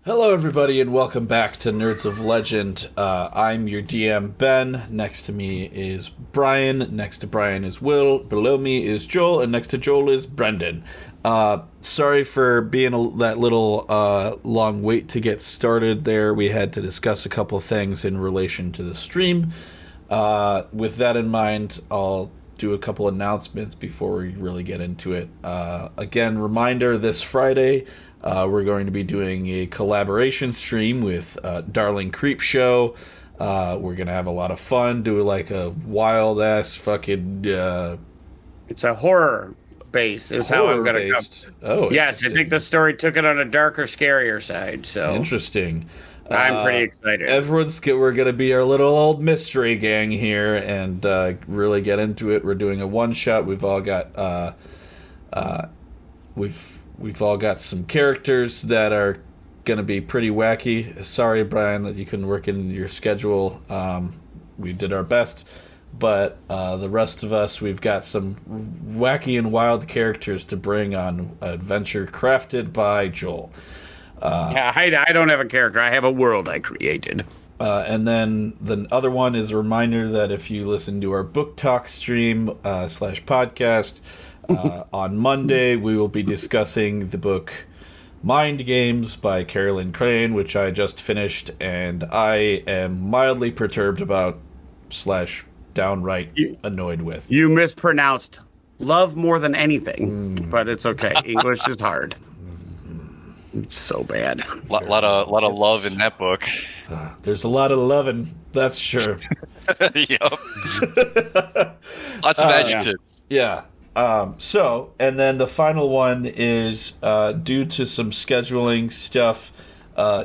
Hello, everybody, and welcome back to Nerds of Legend. I'm your DM, Ben. Next to me is Brian. Next to Brian is Will. Below me is Joel, and next to Joel is Brendan. Sorry for being that little long wait to get started there. We had to discuss a couple things in relation to the stream. With that in mind, I'll do a couple announcements before we really get into it. Again, reminder, this Friday, we're going to be doing a collaboration stream with Darling Creep Show. We're going to have a lot of fun, do like a wild-ass fucking... It's a horror base is how I'm going to go. Oh, yes, I think the story took it on a darker, scarier side. So interesting. I'm pretty excited. We're going to be our little old mystery gang here and really get into it. We're doing a one-shot. We've all got... We've all got some characters that are going to be pretty wacky. Sorry, Brian, that you couldn't work in your schedule. We did our best. But the rest of us, we've got some wacky and wild characters to bring on adventure crafted by Joel. I don't have a character. I have a world I created. And then the other one is a reminder that if you listen to our book talk stream / podcast, on Monday, we will be discussing the book Mind Games by Carolyn Crane, which I just finished, and I am mildly perturbed about / downright annoyed with. You mispronounced love more than anything, but it's okay. English is hard. It's so bad. Lot of love in that book. There's a lot of loving, that's sure. Yep. Lots of adjectives. Yeah. And then the final one is, due to some scheduling stuff,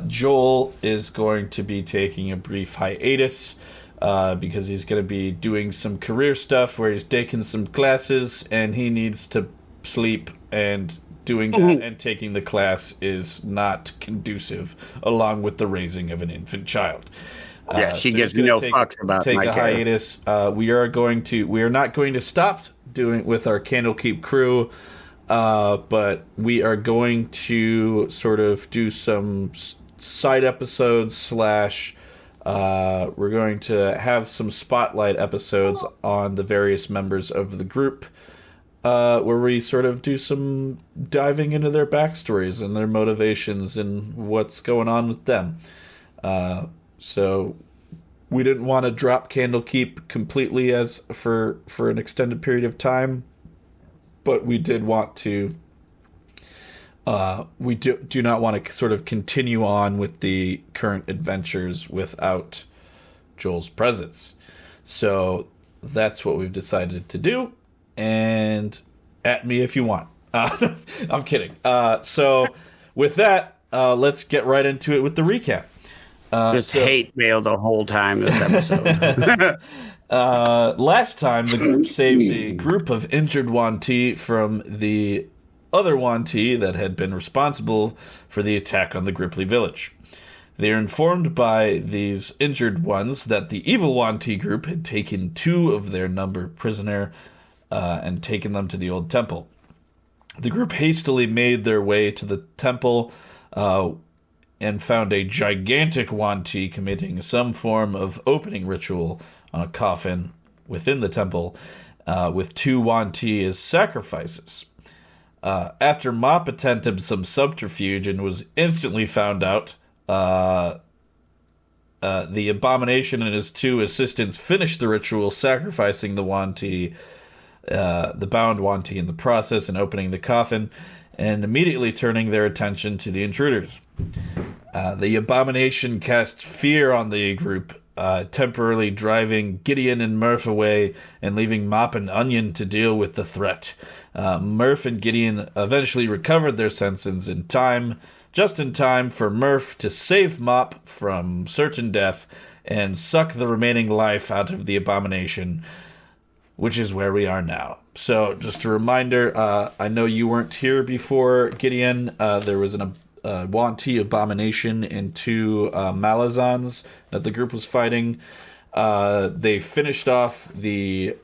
Joel is going to be taking a brief hiatus, because he's going to be doing some career stuff where he's taking some classes and he needs to sleep, and doing that and taking the class is not conducive along with the raising of an infant child. She gives no fucks about take my a hiatus. We are not going to stop doing with our Candlekeep crew, but we are going to sort of do some side episodes / we're going to have some spotlight episodes on the various members of the group, where we sort of do some diving into their backstories and their motivations and what's going on with them. So we didn't want to drop Candlekeep completely as for an extended period of time, but we did want to. We do not want to sort of continue on with the current adventures without Joel's presence. So that's what we've decided to do. And at me if you want. I'm kidding. So with that, let's get right into it with the recap. Hate mail the whole time this episode. Last time, the group saved a group of injured Yuan-ti from the other Yuan-ti that had been responsible for the attack on the Grippli Village. They are informed by these injured ones that the evil Yuan-ti group had taken 2 of their number prisoner and taken them to the old temple. The group hastily made their way to the temple and found a gigantic Yuan-ti committing some form of opening ritual on a coffin within the temple, with 2 Yuan-ti as sacrifices. After Mop attempted some subterfuge and was instantly found out, the Abomination and his 2 assistants finished the ritual, sacrificing the Yuan-ti, the bound Yuan-ti in the process, and opening the coffin, and immediately turning their attention to the intruders. The Abomination cast fear on the group, temporarily driving Gideon and Murph away and leaving Mop and Onion to deal with the threat. Murph and Gideon eventually recovered their senses in time, just in time for Murph to save Mop from certain death and suck the remaining life out of the Abomination, which is where we are now. So, just a reminder, I know you weren't here before, Gideon. There was an Yuan-ti Abomination and 2 Malazans that the group was fighting. They finished off the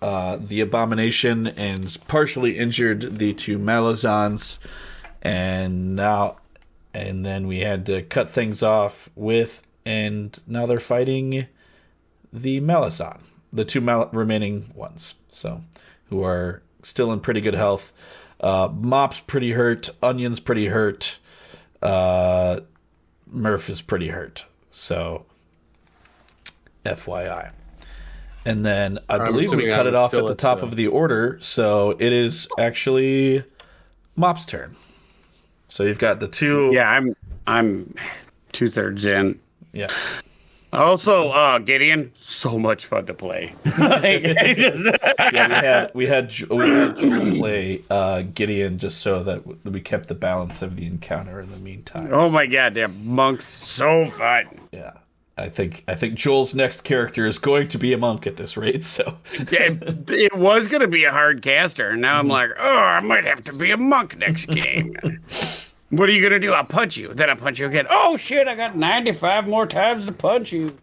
Abomination and partially injured the 2 Malazans, and now and then we had to cut things off with, and now they're fighting the Malazan, the two remaining ones, so who are still in pretty good health. Mop's pretty hurt, Onion's pretty hurt, Murph is pretty hurt, so FYI. And then I believe we cut it off at the top of the order, so it is actually Mop's turn. So you've got the two. Yeah, I'm 2/3 in. Yeah. Also, Gideon, so much fun to play. Yeah, we had Joel play Gideon just so that we kept the balance of the encounter in the meantime. Oh my god, that monk's so fun. Yeah. I think Joel's next character is going to be a monk at this rate, so It was going to be a hard caster, and now I'm like, oh, I might have to be a monk next game. What are you going to do? I'll punch you. Then I'll punch you again. Oh, shit, I got 95 more times to punch you.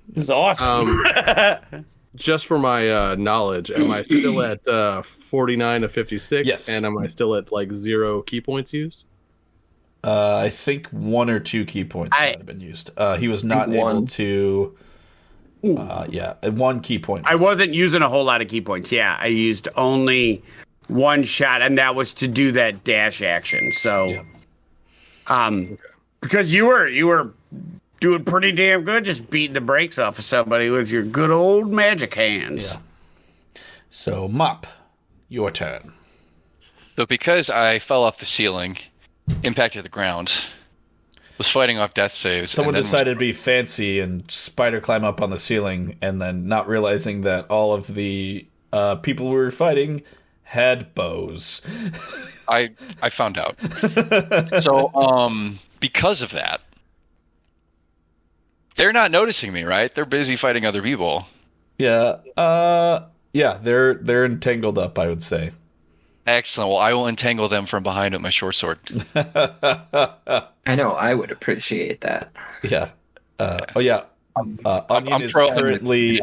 This is awesome. Just for my knowledge, am I still at 49 to 56? Yes. And am I still at, 0 key points used? I think 1 or 2 key points might have been used. He was not able to... 1 key point. I wasn't using a whole lot of key points. Yeah, I used only 1 shot, and that was to do that dash action. So, because you were doing pretty damn good, just beating the brakes off of somebody with your good old magic hands. Yeah. So, Mop, your turn. So because I fell off the ceiling, impacted the ground, was fighting off death saves. Someone decided to be fancy and spider climb up on the ceiling, and then not realizing that all of the people we were fighting had bows. I found out. So because of that, they're not noticing me, right? They're busy fighting other people. Yeah. They're entangled up, I would say. Excellent. Well, I will entangle them from behind with my short sword. I know I would appreciate that. Yeah. Onion is currently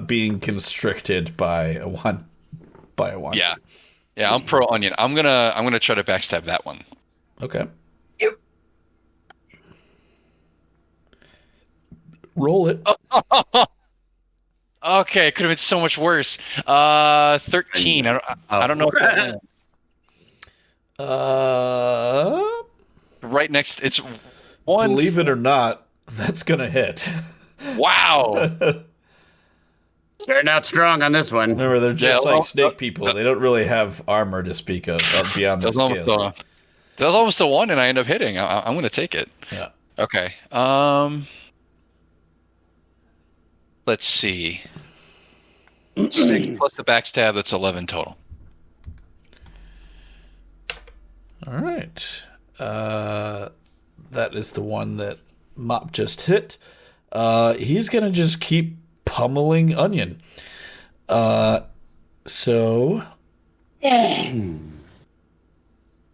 being constricted by a one. Yeah. Yeah, I'm pro Onion. I'm gonna try to backstab that one. Okay. Roll it. Okay, it could have been so much worse. 13. I don't know if that lands. Right next, it's one. Believe it or not, that's gonna hit. Wow. They're not strong on this one. Remember, they're just like snake people. They don't really have armor to speak of beyond their scales. That was almost a 1, and I end up hitting. I'm going to take it. Yeah. Okay. Let's see. 6 plus the backstab, that's 11 total. All right. That is the one that Mop just hit. He's going to just keep pummeling Onion. So...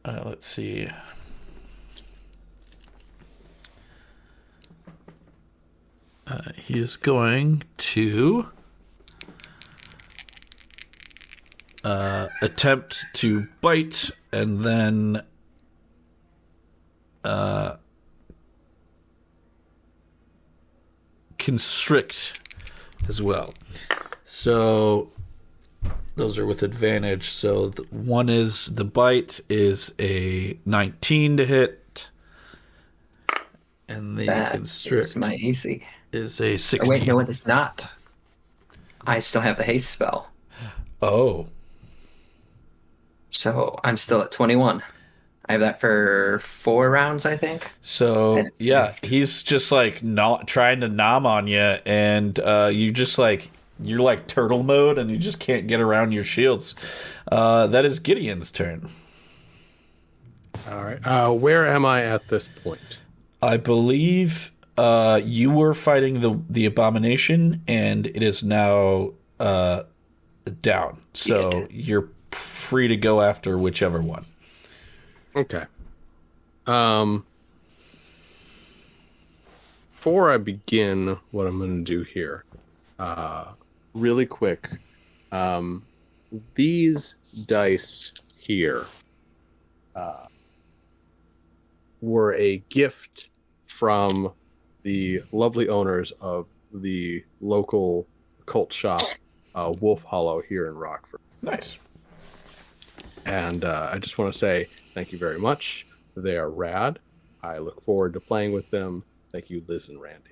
let's see. He is going to attempt to bite and then constrict as well. So those are with advantage. So one is the bite is a 19 to hit, and the constrict is my AC. Is a 16. Oh, wait, no, it is not. I still have the haste spell. Oh. So I'm still at 21. I have that for 4 rounds, I think. So, yeah, he's just like not trying to nom on you, and you just like, you're like turtle mode, and you just can't get around your shields. That is Gideon's turn. All right. Where am I at this point? I believe you were fighting the abomination, and it is now down. So you're free to go after whichever one. Okay. Before I begin what I'm going to do here, really quick, these dice here, were a gift from the lovely owners of the local cult shop, Wolf Hollow, here in Rockford. Nice. And I just want to say thank you very much. They are rad. I look forward to playing with them. Thank you, Liz and Randy.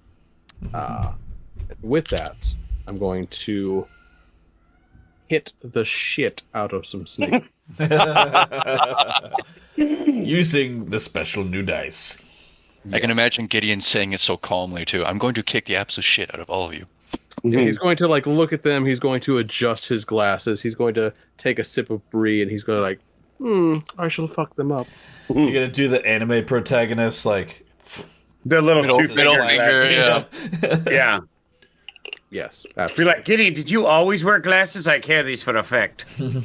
With that, I'm going to hit the shit out of some snakes. Using the special new dice. I can imagine Gideon saying it so calmly, too. I'm going to kick the absolute shit out of all of you. Yeah, he's going to look at them. He's going to adjust his glasses. He's going to take a sip of brie, and he's going to I shall fuck them up. You're gonna do the anime protagonist, The little Middle two-finger finger, yeah. Yeah. Yes, Be absolutely. like, Gideon, did you always wear glasses? I care these for effect. You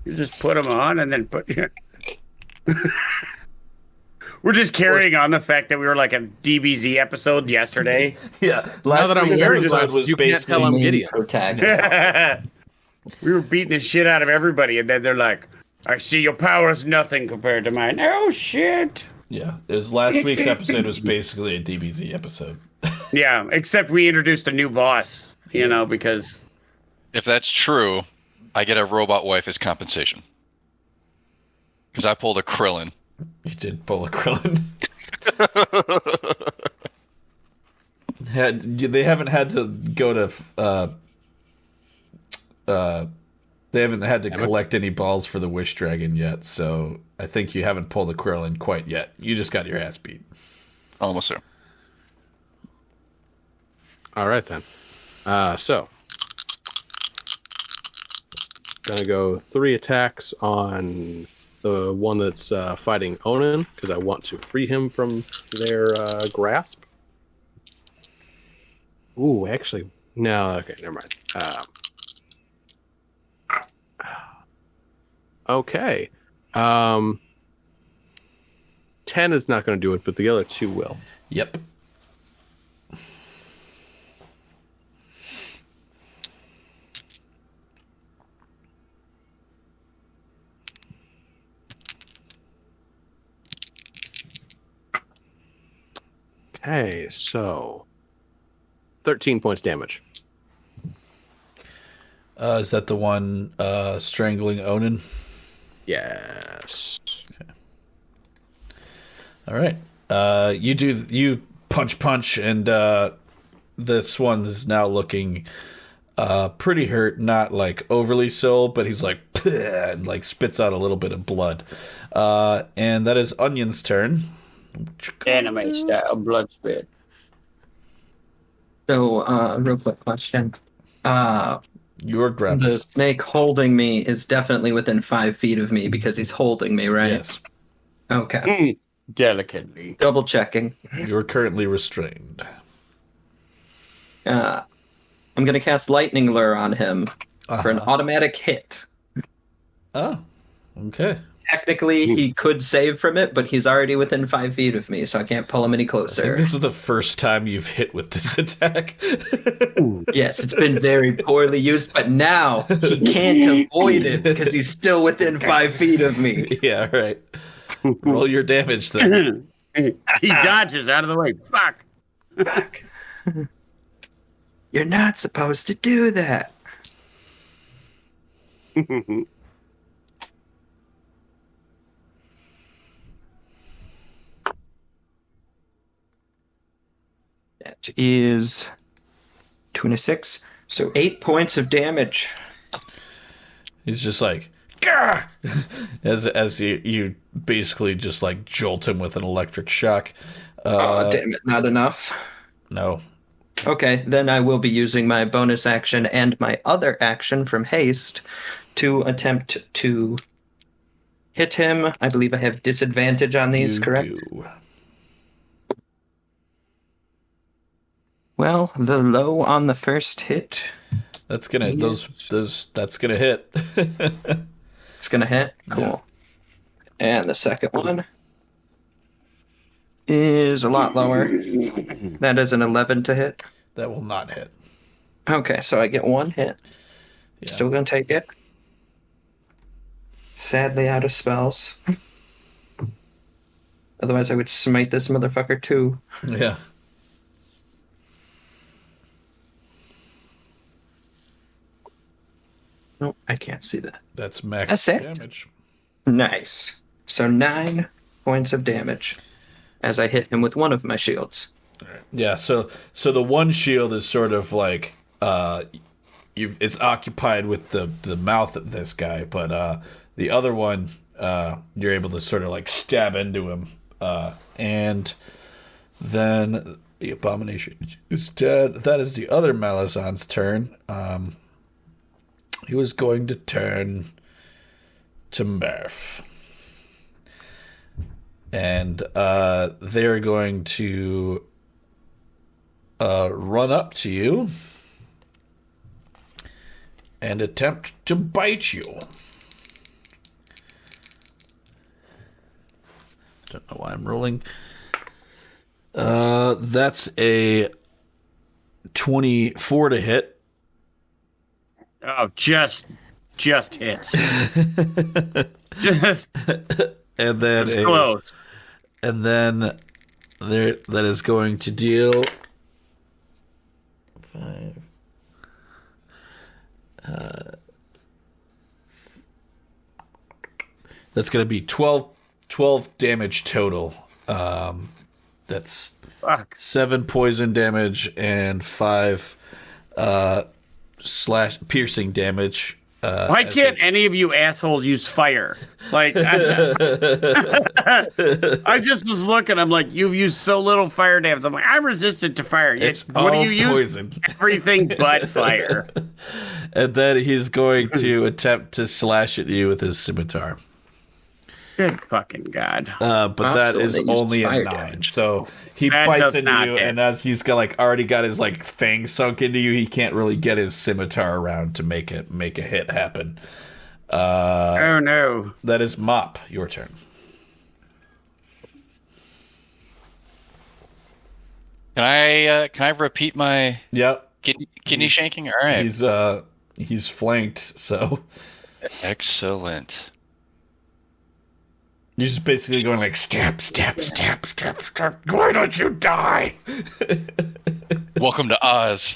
just put them on and then put... We're just carrying on the fact that we were like a DBZ episode yesterday. Yeah. Now Last that I'm week's wearing episode glasses, was you can't basically tell I'm Main Gideon. protagonist. We were beating the shit out of everybody, and then they're like, I see your power is nothing compared to mine. Oh, shit. Yeah. Last week's episode was basically a DBZ episode. Yeah, except we introduced a new boss, because... If that's true, I get a robot wife as compensation. Because I pulled a Krillin. You did pull a Krillin. They haven't had to go to they haven't had to collect any balls for the Wish Dragon yet, so I think you haven't pulled a Krillin quite yet. You just got your ass beat. Almost there. All right, then. So, gonna go 3 attacks on the one that's fighting Onan, because I want to free him from their grasp. Ooh, actually, no, okay, never mind. Okay. 10 is not going to do it, but the other 2 will. Yep. Okay, so 13 points damage. Is that the one strangling Onan? Yes. All right. You punch, and this one is now looking pretty hurt. Not overly so, but he's and spits out a little bit of blood. And that is Onion's turn. Anime style blood spit. So, real quick question. You're grabbed. The snake holding me is definitely within 5 feet of me because he's holding me, right? Yes. Okay. Delicately. Double checking. You're currently restrained. I'm going to cast Lightning Lure on him for an automatic hit. Oh, okay. Technically, he could save from it, but he's already within 5 feet of me, so I can't pull him any I think closer. this is the first time you've hit with this attack. Yes, it's been very poorly used, but now he can't avoid it because he's still within 5 feet of me. Yeah, right. Roll your damage then. He dodges out of the way. Fuck. Fuck. You're not supposed to do that. That is 26, so 8 points of damage. He's just like, Gah! as you basically just jolt him with an electric shock. Oh, damn it, not enough. No. Okay, then I will be using my bonus action and my other action from haste to attempt to hit him. I believe I have disadvantage on these, correct? Do. Well, the low on the first hit. That's gonna that's gonna hit. It's gonna hit. Cool. And the second one is a lot lower. That is an 11 to hit. That will not hit. Okay, so I get 1 hit. Yeah. Still gonna take it. Sadly out of spells. Otherwise, I would smite this motherfucker too. Yeah. Nope, I can't see that. That's max That's it. damage. Nice. So 9 points of damage as I hit him with one of my shields. Yeah, so the one shield is sort of like it's occupied with the mouth of this guy, but the other one you're able to sort of like stab into him, and then the abomination is dead. That is the other Malazan's turn. He was going to turn to Murph. And they're going to run up to you and attempt to bite you. Don't know why I'm rolling. That's a 24 to hit. Oh, just hits. Just And then it's close. And then that is going to deal 5. That's going to be 12 damage total. That's Fuck. 7 poison damage and 5 slash piercing damage. Why can't any of you assholes use fire? Like, I just was looking. I'm like, you've used so little fire damage. I'm like, I'm resistant to fire. It's What do all you use? poison. Everything but fire. And then he's going to attempt to slash at you with his scimitar. Good fucking God. But that the one is that used only a fire 9. damage. So he That bites does into not you, hit. and as he's got, like already got his like fang sunk into you, he can't really get his scimitar around to make a hit happen. Oh no. That is Mop. Your turn. Can I repeat my Yep. kidney shanking? All right. He's flanked, so Excellent. you're just basically going like stab. Why don't you die? Welcome to Oz.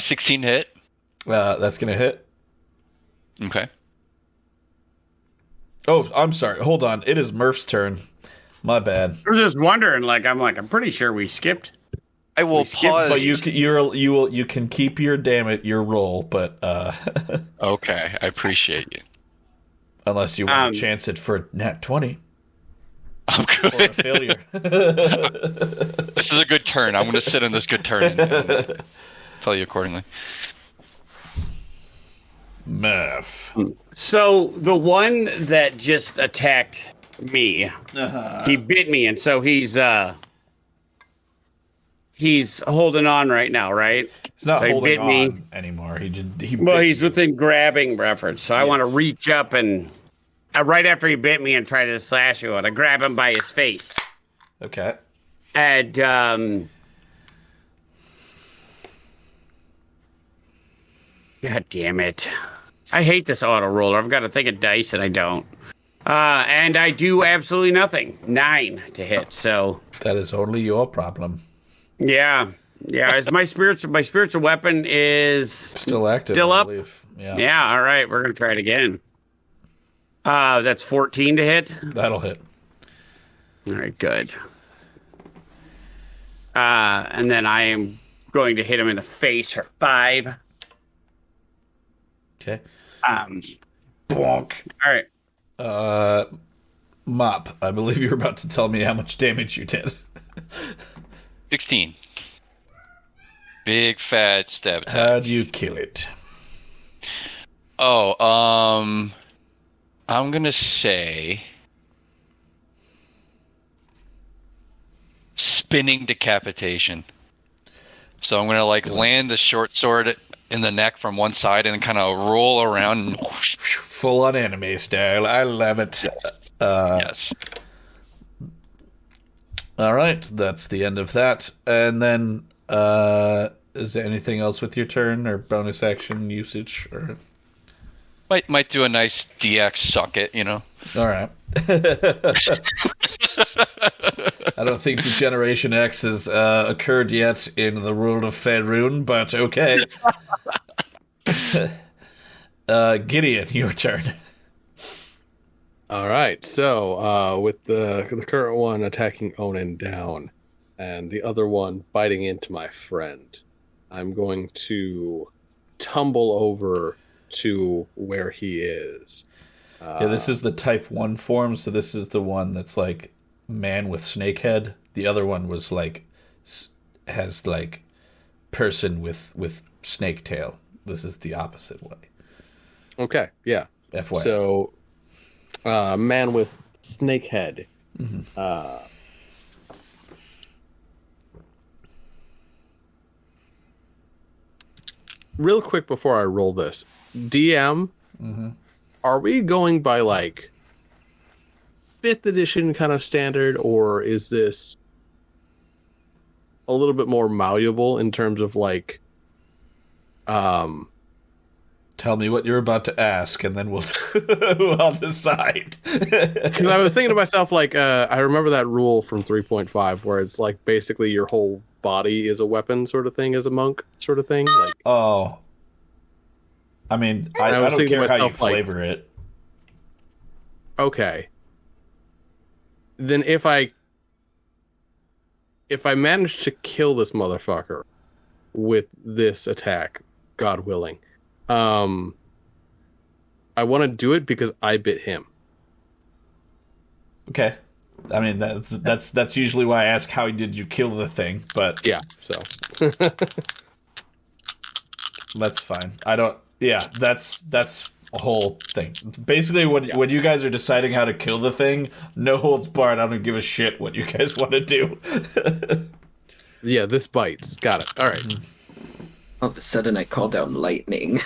16 hit. That's gonna hit. Okay. Oh, I'm sorry. Hold on. It is Murph's turn. My bad. I was just wondering. I'm pretty sure we skipped. I will skipped, pause. But you can keep your roll, but Okay, I appreciate you. unless you want to chance it for nat 20 I'm or a good. failure. This is a good turn. I'm going to sit in this good turn and tell you accordingly. Murph. So the one that just attacked me, he bit me, and so he's holding on right now, right? He's not So he holding bit on me. anymore. He Well, bit he's you. within grabbing reference, so I want to Yes. reach up and right after he bit me and try to slash you, and I grab him by his face. Okay. And God damn it. I hate this auto roller. I've got to think of dice and I don't. And I do absolutely nothing. 9 to hit. So That is only your problem. yeah. It's my spiritual weapon is Still active. Still I up? believe. Yeah. yeah, all right, we're gonna try it again. That's 14 to hit. That'll hit. All right, good. And then I am going to hit him in the face for 5. Okay. Bonk. All right. Mop. I believe you're about to tell me how much damage you did. 16. Big fat stab attack. How'd you kill it? Oh, I'm gonna say spinning decapitation. So I'm gonna land the short sword in the neck from one side and kind of roll around and whoosh. Full on anime style. I love it. Yes. All right, that's the end of that. And then, is there anything else with your turn or bonus action usage? Or Might do a nice DX suck it, all right. I don't think Degeneration X has occurred yet in the world of Faerun, but okay. Gideon, your turn. All right. So with the current one attacking Onan down, and the other one biting into my friend, I'm going to tumble over to where he is. Yeah, this is the Type 1 form, so this is the one that's like man with snake head. The other one was like has like person with snake tail. This is the opposite way. Okay, yeah. FYI. So, man with snake head. Real quick before I roll this, DM, are we going by like 5th edition kind of standard, or is this a little bit more malleable in terms of like, Tell me what you're about to ask, and then I'll decide. because I was thinking to myself, like, I remember that rule from 3.5 where it's like basically your whole body is a weapon sort of thing as a monk sort of thing. Like, Oh. I mean, I was don't thinking care to how you myself, like- flavor it. okay. Then if I manage to kill this motherfucker with this attack, God willing, I want to do it because I bit him. Okay. I mean, that's usually why I ask how did you kill the thing, but Yeah, so that's fine. I don't. Yeah, that's a whole thing. Basically, when you guys are deciding how to kill the thing, no holds barred. I don't give a shit what you guys want to do. yeah, this bites. Got it. All right. All of a sudden, I call down lightning.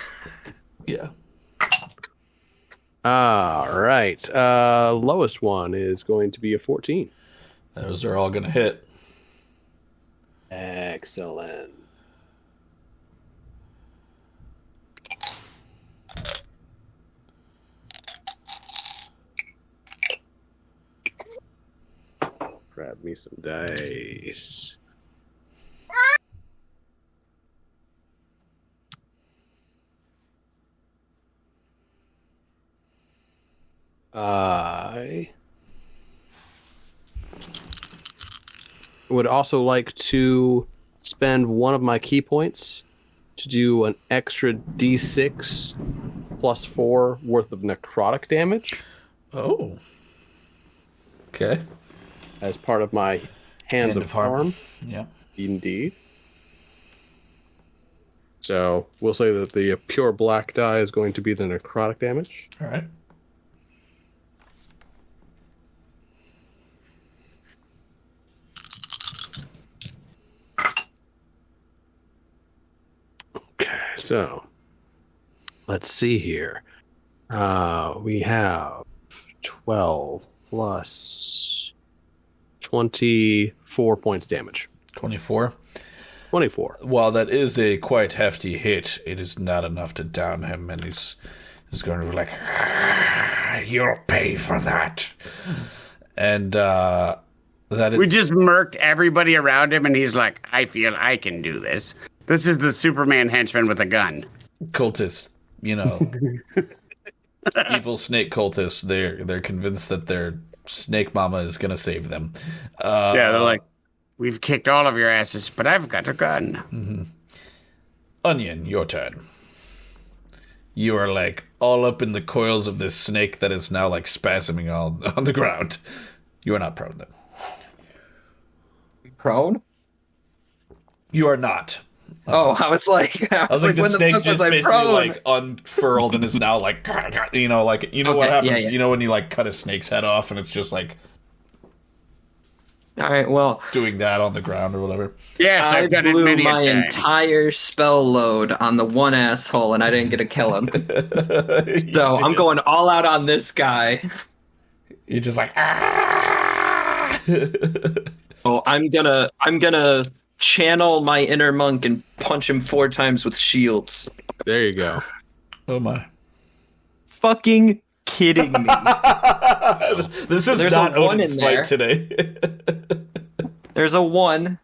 Yeah. All right. Lowest one is going to be a 14. Those are all gonna hit. Excellent. Grab me some dice. I would also like to spend one of my key points to do an extra d6 plus 4 worth of necrotic damage Oh. Okay. as part of my Hands of Harm. Yeah. Indeed. So we'll say that the pure black die is going to be the necrotic damage. All right. Okay, so let's see here. We have 12 plus 24 points damage. 24. 24. While that is a quite hefty hit, it is not enough to down him, and he's going to be like, "You'll pay for that." And that is, We just murked everybody around him, and he's like, I feel I can do this. This is the Superman henchman with a gun. cultists, evil snake cultists. They're convinced that their snake mama is going to save them. Yeah, they're like, we've kicked all of your asses, but I've got a gun. Onion, your turn. You are like all up in the coils of this snake that is now like spasming all on the ground. You are not prone though. Prone? You are not. Oh, I was like, I was like, the when snake fuck just was I basically prone? like unfurled and is now like, what Okay, happens? yeah, yeah. When you like cut a snake's head off and it's just like All right, well, doing that on the ground or whatever. Yes, I I've done it blew many my a time. entire spell load on the one asshole, and I didn't get to kill him. So I'm going all out on this guy. You're just like, Oh, I'm gonna channel my inner monk and punch him 4 times with shields. There you go. oh my. Fucking kidding me? This is There's not a 1 Odin's in fight there. today. There's a 1.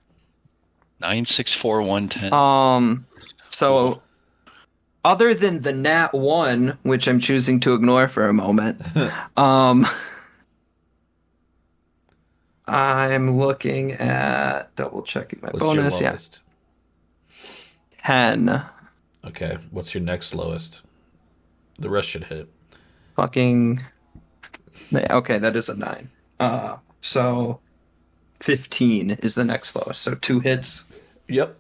964-110. So other than the nat 1, which I'm choosing to ignore for a moment, I'm looking at double checking my What's bonus. your Yeah, lowest? 10. Okay, what's your next lowest? The rest should hit. Fucking. Okay, that is a 9. So 15 is the next lowest. So 2 hits Yep.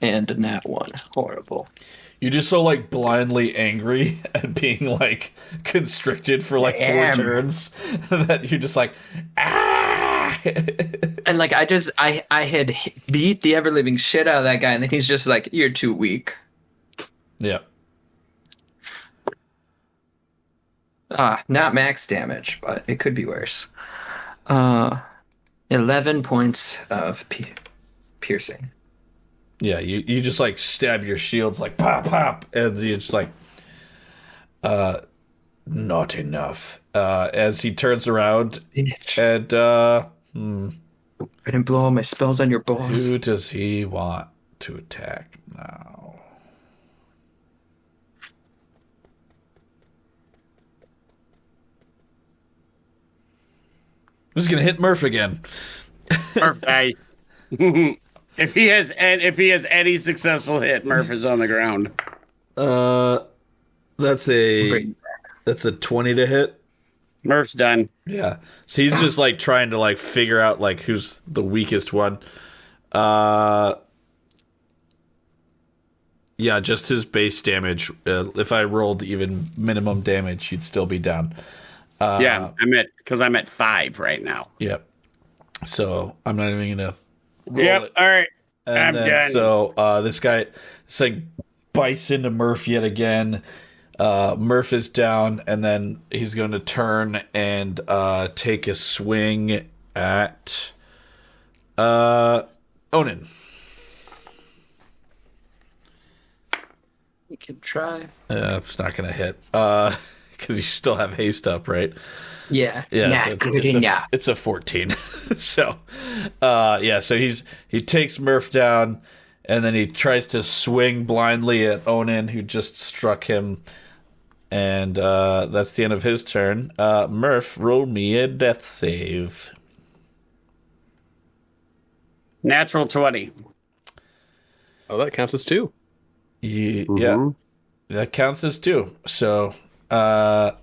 and a nat 1. Horrible. You're just so like blindly angry at being like constricted for like 4 turns that you're just like ah. And like I had beat the ever living shit out of that guy, and then he's just like, "You're too weak." Yeah. Not max damage, but it could be worse. 11 points of piercing. Yeah, you just like stab your shields like pop pop, and you're just like not enough. As he turns around Bitch. and I didn't blow all my spells on your boss. who does he want to attack now? This is gonna hit Murph again. Murph dies. If he has any successful hit, Murph is on the ground. That's a 20 to hit. Murph's done. Yeah. So he's just like trying to like figure out like who's the weakest one. Yeah, just his base damage. If I rolled even minimum damage, he'd still be down. Yeah, I'm at 5 right now. Yep. So I'm not even gonna roll Yep. it. All right. And I'm then, done. So this guy, it's like bites into Murph yet again. Murph is down, and then he's going to turn and take a swing at Onin. You can try. It's not going to hit because you still have haste up, right? Yeah. Yeah, Good enough. it's a 14. So, so he takes Murph down, and then he tries to swing blindly at Onin, who just struck him, and that's the end of his turn. Murph, roll me a death save. Natural 20. Oh, that counts as 2. Yeah, that counts as 2. So, turn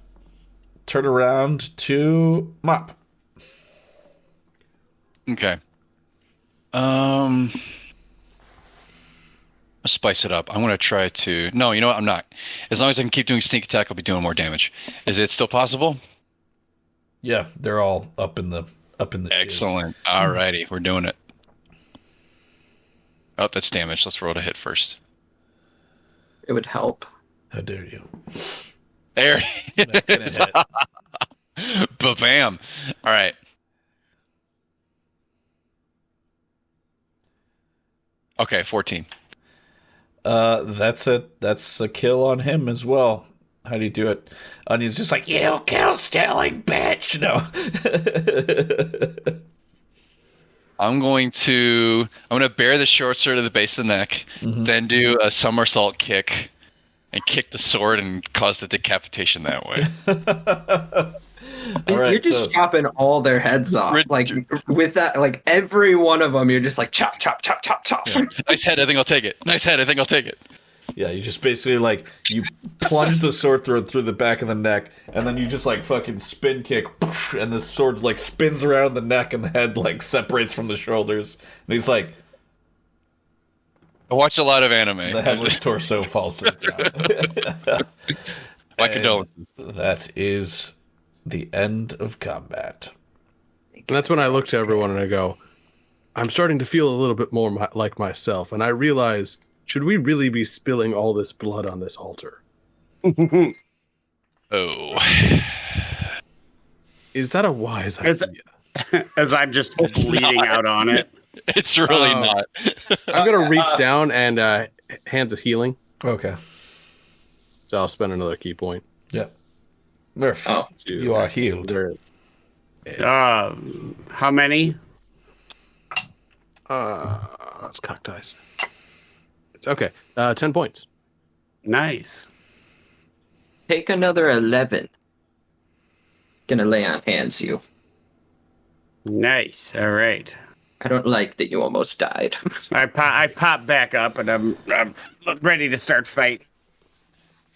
around to Mop. Okay. Let's spice it up. I'm going to try to... No, you know what? I'm not. As long as I can keep doing sneak attack, I'll be doing more damage. Is it still possible? Yeah, they're all up in the shields. Excellent. Alrighty, we're doing it. Oh, that's damage. Let's roll to hit first. It would help. How dare you? There. That's gonna hit. Ba-bam. All right. Okay, 14. That's a kill on him as well. How do you do it? And he's just like, you kill stealing bitch. No. I'm going to bear the short sword to the base of the neck, then do a somersault kick, and kick the sword and cause the decapitation that way. All right, you're just chopping all their heads off. Like with that, like every one of them, you're just like chop, chop, chop, chop, chop. Yeah. Nice head, I think I'll take it. Nice head, I think I'll take it. Yeah, you just basically like you plunge the sword through the back of the neck, and then you just like fucking spin kick, and the sword like spins around the neck, and the head like separates from the shoulders, and he's like, I watch a lot of anime. the headless torso falls to the ground. My condolences. That is the end of combat. And that's when I look to everyone and I go, I'm starting to feel a little bit more like myself. And I realize, should we really be spilling all this blood on this altar? Oh. Is that a wise idea? As I'm just bleeding out on it. It's really not. I'm going to reach down and hands of healing. Okay. So I'll spend another key point. Yeah. Murph, Oh. you are healed. How many? It's cock dice. It's okay. 10 points. Nice. Take another 11. Gonna lay on hands you. Nice. All right. I don't like that you almost died. I pop back up, and I'm ready to start fight.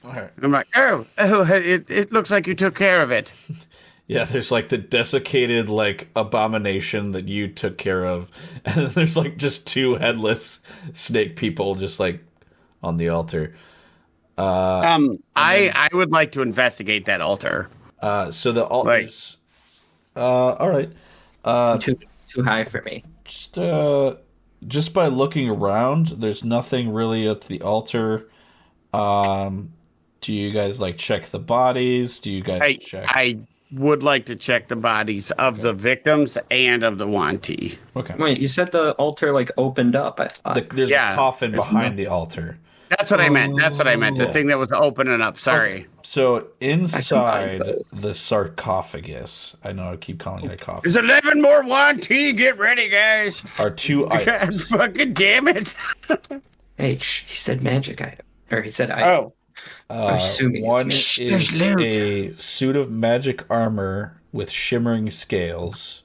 All right. And I'm like, it looks like you took care of it. Yeah, there's like the desiccated like abomination that you took care of, and then there's like just two headless snake people just like on the altar. I would like to investigate that altar. So the altars. All right. Too high for me. Just by looking around, there's nothing really at the altar. Do you guys like check the bodies? Do you guys check? I would like to check the bodies of the victims and of the Wanti. Okay. Wait, you said the altar like opened up. I thought. There's a coffin behind the altar. That's what I meant. The thing that was opening up. Sorry. Okay. So inside the sarcophagus, I know I keep calling it a coffin. There's 11 more Wanti. Get ready, guys. Are two items. God fucking damn it. Hey, he said magic item, or he said item. Oh. I'm assuming one it's is a suit of magic armor with shimmering scales.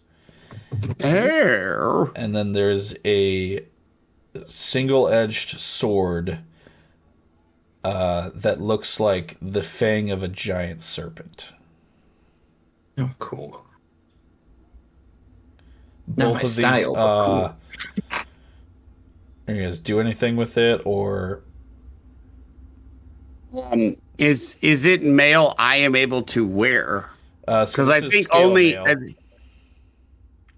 And then there's a single-edged sword that looks like the fang of a giant serpent. Oh, cool. Both of these, style. are you guys do anything with it, or... Is it mail I am able to wear? Because I think only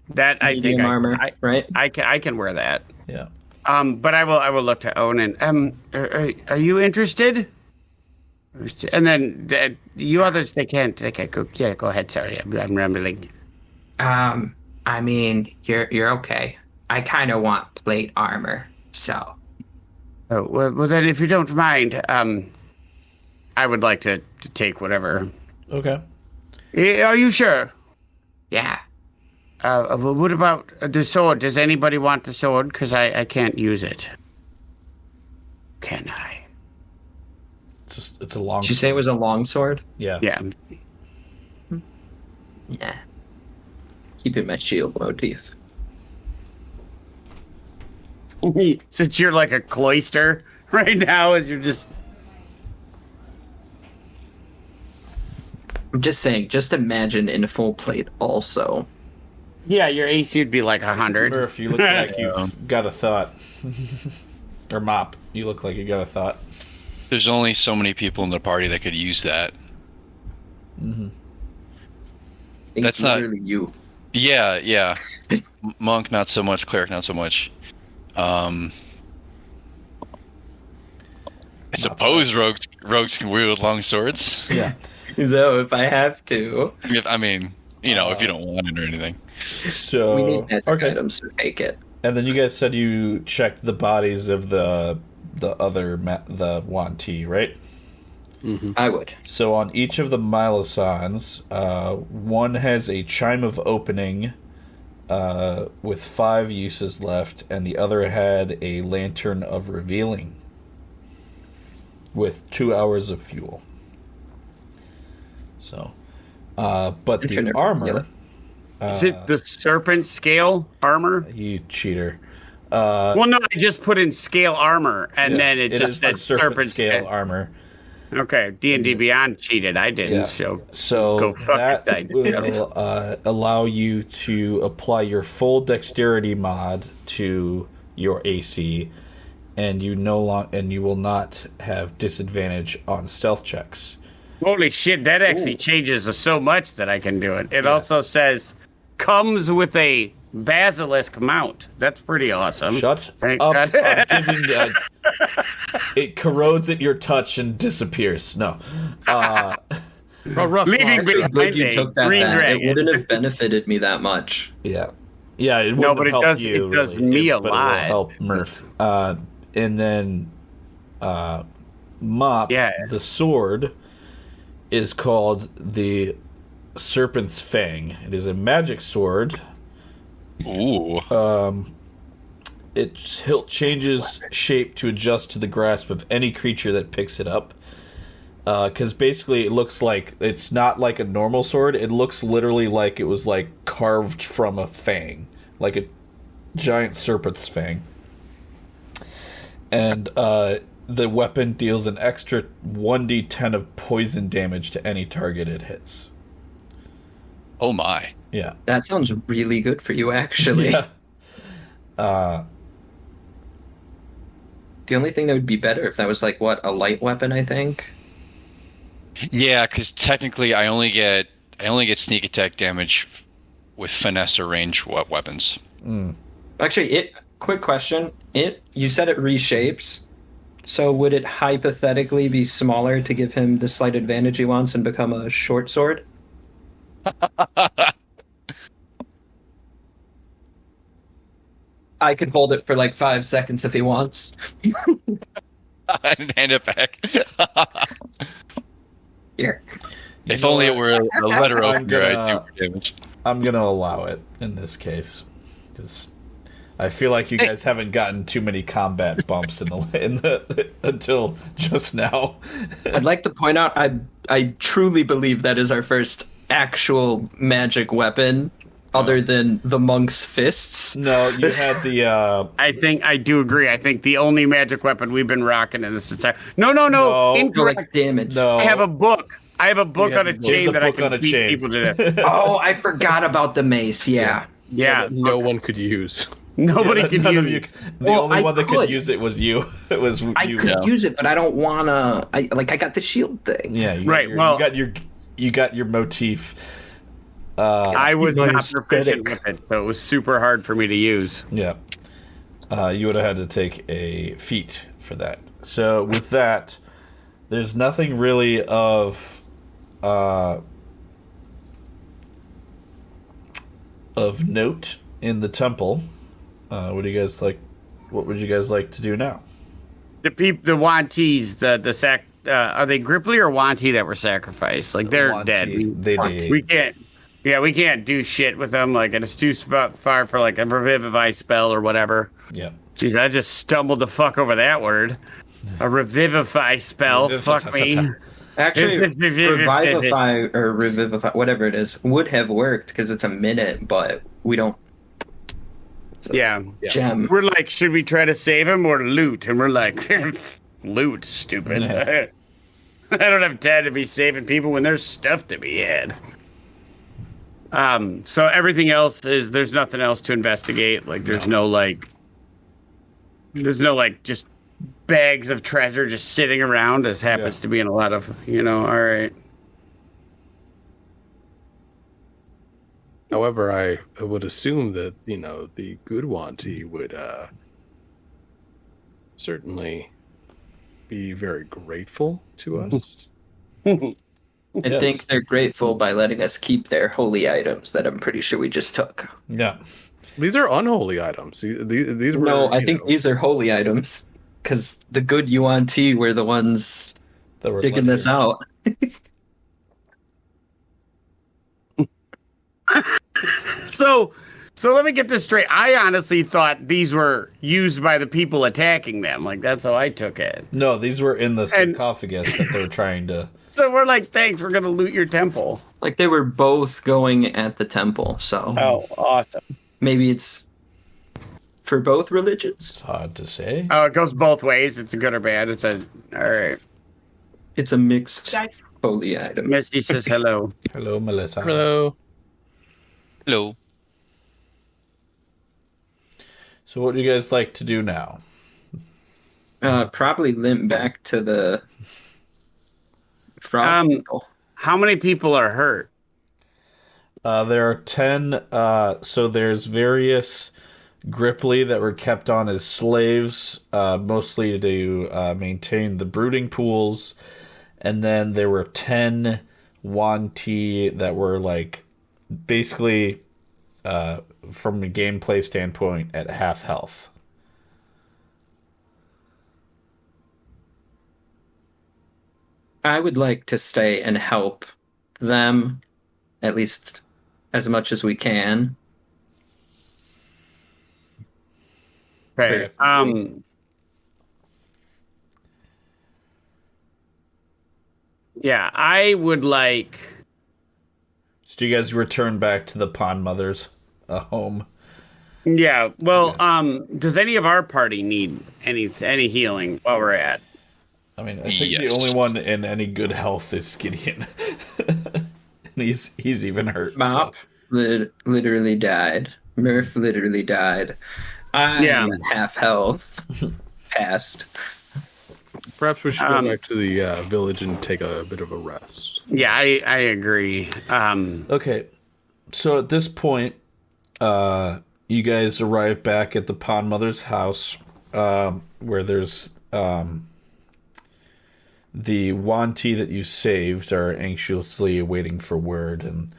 that I think armor, right? I can wear that. Yeah. But I will look to Onan. Are you interested? And then you others, they can't go. Yeah, go ahead. Sorry, I'm rambling. I mean, you're okay. I kind of want plate armor, so. Oh well, then if you don't mind, I would like to take whatever. Okay. Are you sure? Yeah. What about the sword? Does anybody want the sword? Because I can't use it. Can I? It's a long. Did you say it was a long sword? Yeah. Yeah. Yeah. Keep it my shield motif. Since you're like a cloister right now, as you're just. I'm just saying, just imagine in full plate also. Yeah, your AC would be like 100. Or if you look like you've got a thought. Or Mop, you look like you got a thought. There's only so many people in the party that could use that. Mm-hmm. That's not really you. Yeah. Monk, not so much. Cleric, not so much. I suppose rogues can wield long swords. Yeah. So if I have to. I mean, if you don't want it or anything. So we need magic items to take it. And then you guys said you checked the bodies of the Wanti, right? Mm-hmm. I would. So on each of the Milosons, one has a chime of opening with 5 uses left, and the other had a lantern of revealing with 2 hours of fuel. So, but the armor... is it the serpent scale armor? You cheater. Well, no, I just put in scale armor, and then it just said serpent scale armor. Okay, D&D Beyond cheated. I didn't. Yeah. So So go fuck that will allow you to apply your full dexterity mod to your AC, and you will not have disadvantage on stealth checks. Holy shit, that actually changes so much that I can do it. It also says comes with a basilisk mount. That's pretty awesome. Shut Thank up. God. I'm giving it corrodes at your touch and disappears. No. Leaving behind Good you took that green back. dragon. It wouldn't have benefited me that much. Yeah. Yeah, it No, wouldn't but have it helped does- you, it does really. me a But lot. It will help Murph. And then Mop, Yeah. the sword, is called the Serpent's Fang. It is a magic sword. Ooh. Its hilt changes shape to adjust to the grasp of any creature that picks it up. Because basically it looks like it's not like a normal sword. It looks literally like it was like carved from a fang, like a giant serpent's fang. And the weapon deals an extra 1d10 of poison damage to any target it hits. Oh my. Yeah. That sounds really good for you, actually. Yeah. The only thing that would be better if that was like a light weapon, I think. Yeah, because technically I only get sneak attack damage with finesse or range weapons. Actually, quick question. You said it reshapes. So would it hypothetically be smaller to give him the slight advantage he wants and become a short sword? I could hold it for like 5 seconds if he wants. And hand it back. Here. If only it were a letter opener, I'd do more damage. I'm gonna allow it in this case, because I feel like you guys haven't gotten too many combat bumps in the until just now. I'd like to point out I truly believe that is our first actual magic weapon, other than the monk's fists. No, you had the. I do agree. I think the only magic weapon we've been rocking in this entire. No, No. incorrect. Like damage. No, I have a book. I have a book on a There's chain a that I book on a can beat chain. people to death. Oh, I forgot about the mace. Yeah. Yeah, that no one could use. nobody can none use. of you. The Well, only I one that could. could use it was you. It was I you. could use it, but I don't wanna. I got the shield thing. Yeah, Right, well- you got your motif. I was My not proficient aesthetic. with it, so it was super hard for me to use. Yeah. You would have had to take a feat for that. So with that, there's nothing really of note in the temple. What do you guys like? What would you guys like to do now? The Wanties, the sac. Are they Grippli or Wanti that were sacrificed? Like they're Wanti, dead. they did. We can't. Yeah, we can't do shit with them. Like it's too far for like a revivify spell or whatever. Yeah. Jeez, I just stumbled the fuck over that word. A revivify spell. Fuck me. Actually, revivify, whatever it is, would have worked because it's a minute, but we don't. It's a Yeah. gem. We're like, should we try to save him or loot? And we're like, loot, stupid. Yeah. I don't have time to be saving people when there's stuff to be had. So everything else is, there's nothing else to investigate. Like there's no just bags of treasure just sitting around, as happens to be in a lot of, all right. However, I would assume that, the good Wanti would certainly be very grateful to us. I think they're grateful by letting us keep their holy items that I'm pretty sure we just took. Yeah. These are unholy items. These were, No, I think these are holy items because the good Yuan Ti were the ones That were digging this out. So let me get this straight. I honestly thought these were used by the people attacking them. Like that's how I took it. No, these were in the sarcophagus that they were trying to. So we're like, thanks, we're gonna loot your temple. Like they were both going at the temple, so Oh, awesome. maybe it's for both religions. It's hard to say. Oh, it goes both ways. It's a good or bad. All right. It's a mixed holy item. Misty says hello. Hello, Melissa. Hello. Hello. So, what do you guys like to do now? Probably limp back to the frog people. How many people are hurt? There are 10. So there's various Grippli that were kept on as slaves, mostly to maintain the brooding pools. And then there were 10 Wanti that were like basically, from a gameplay standpoint, at half health. I would like to stay and help them, at least as much as we can. Okay. Yeah, I would like. So do you guys return back to the Pond Mother's home? Yeah. Well, does any of our party need any healing while we're at? I mean, I think the Yes. only one in any good health is Gideon. And he's even hurt. Mop literally died. Murph literally died. I'm at half health. Passed. Perhaps we should go back to the village and take a bit of a rest. Yeah, I agree. Okay, so at this point, you guys arrive back at the Pond Mother's house, where there's the Wanti that you saved are anxiously waiting for word, and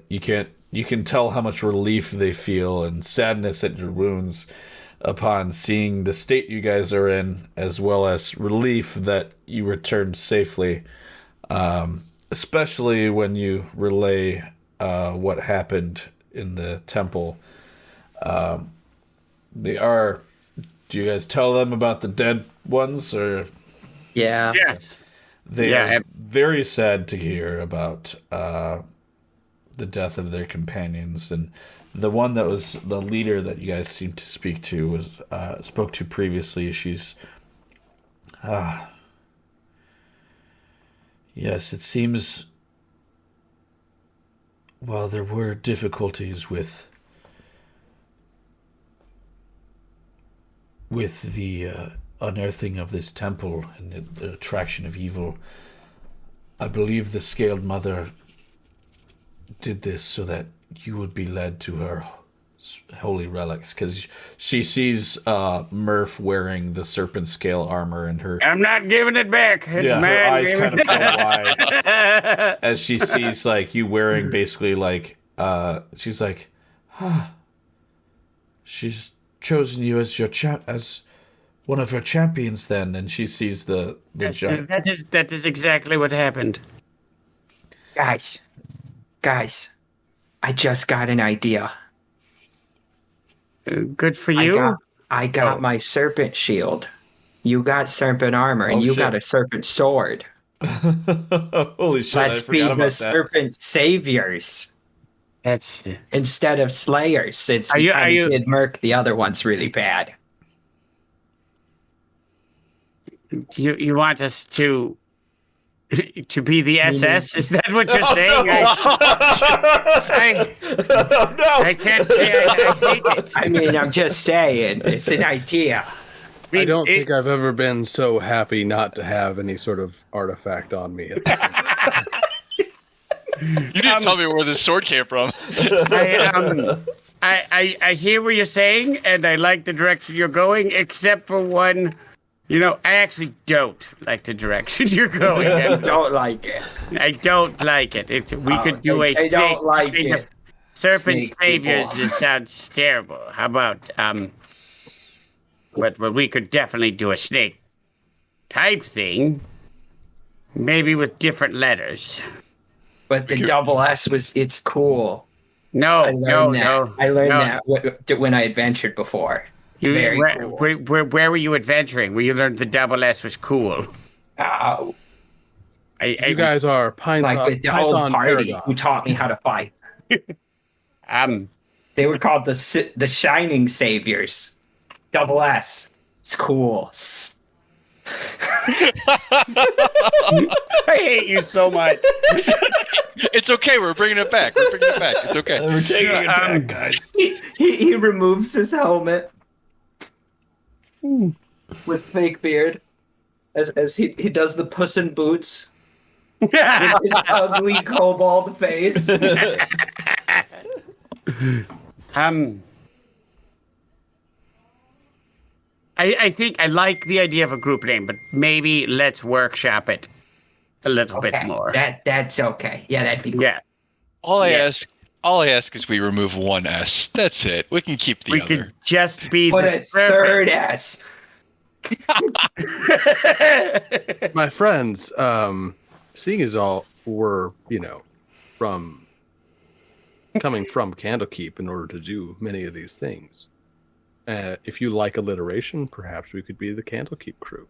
you can tell how much relief they feel and sadness at your wounds upon seeing the state you guys are in, as well as relief that you returned safely, especially when you relay what happened in the temple. Do you guys tell them about the dead ones, or? Yeah. Yes. They are very sad to hear about the death of their companions, and the one that was the leader that you guys seemed to speak to was spoke to previously. She's, yes, it seems. Well, there were difficulties with the unearthing of this temple and the attraction of evil. I believe the Scaled Mother did this so that you would be led to her holy relics, because she sees Murph wearing the serpent scale armor, and I'm not giving it back. It's her mine. eyes kind of go wide as she sees like you wearing basically like she's like, she's chosen you as as one of her champions then, and she sees the giant. That is exactly what happened. Guys, I just got an idea. Good for you. I got my serpent shield. You got serpent armor, and you got a serpent sword. Holy shit! Let's I be forgot the about that. serpent saviors That's. instead of slayers, since we did murk the other ones really bad. You want us to be the SS? Is that what you're saying? I can't say I hate it. I mean, I'm just saying, it's an idea. I don't think I've ever been so happy not to have any sort of artifact on me. You didn't tell me where this sword came from. I hear what you're saying, and I like the direction you're going, except for one. I actually don't like the direction you're going. I don't like it. I don't like it. We could do I don't like it. Serpent Snake saviors people. just sounds terrible. How about but we could definitely do a snake type thing, maybe with different letters. But the double S it's cool. No. I learned that when I adventured before. It's very cool. Where were you adventuring? Where you learned the double S was cool? You guys are like the old party who taught me how to fight. They were called the Shining Saviors. Double S. It's cool. I hate you so much. It's okay. We're bringing it back. It's okay. We're taking it back, guys. He removes his helmet with fake beard as he does the Puss in Boots with his ugly kobold face. I think I like the idea of a group name, but maybe let's workshop it a little bit more. That's okay. Yeah, that'd be cool. Yeah. All I ask is we remove one S. That's it. We can keep the We other. could just be Put the a third S. My friends, seeing as all we're, from coming from Candlekeep in order to do many of these things, if you like alliteration, perhaps we could be the Candlekeep crew.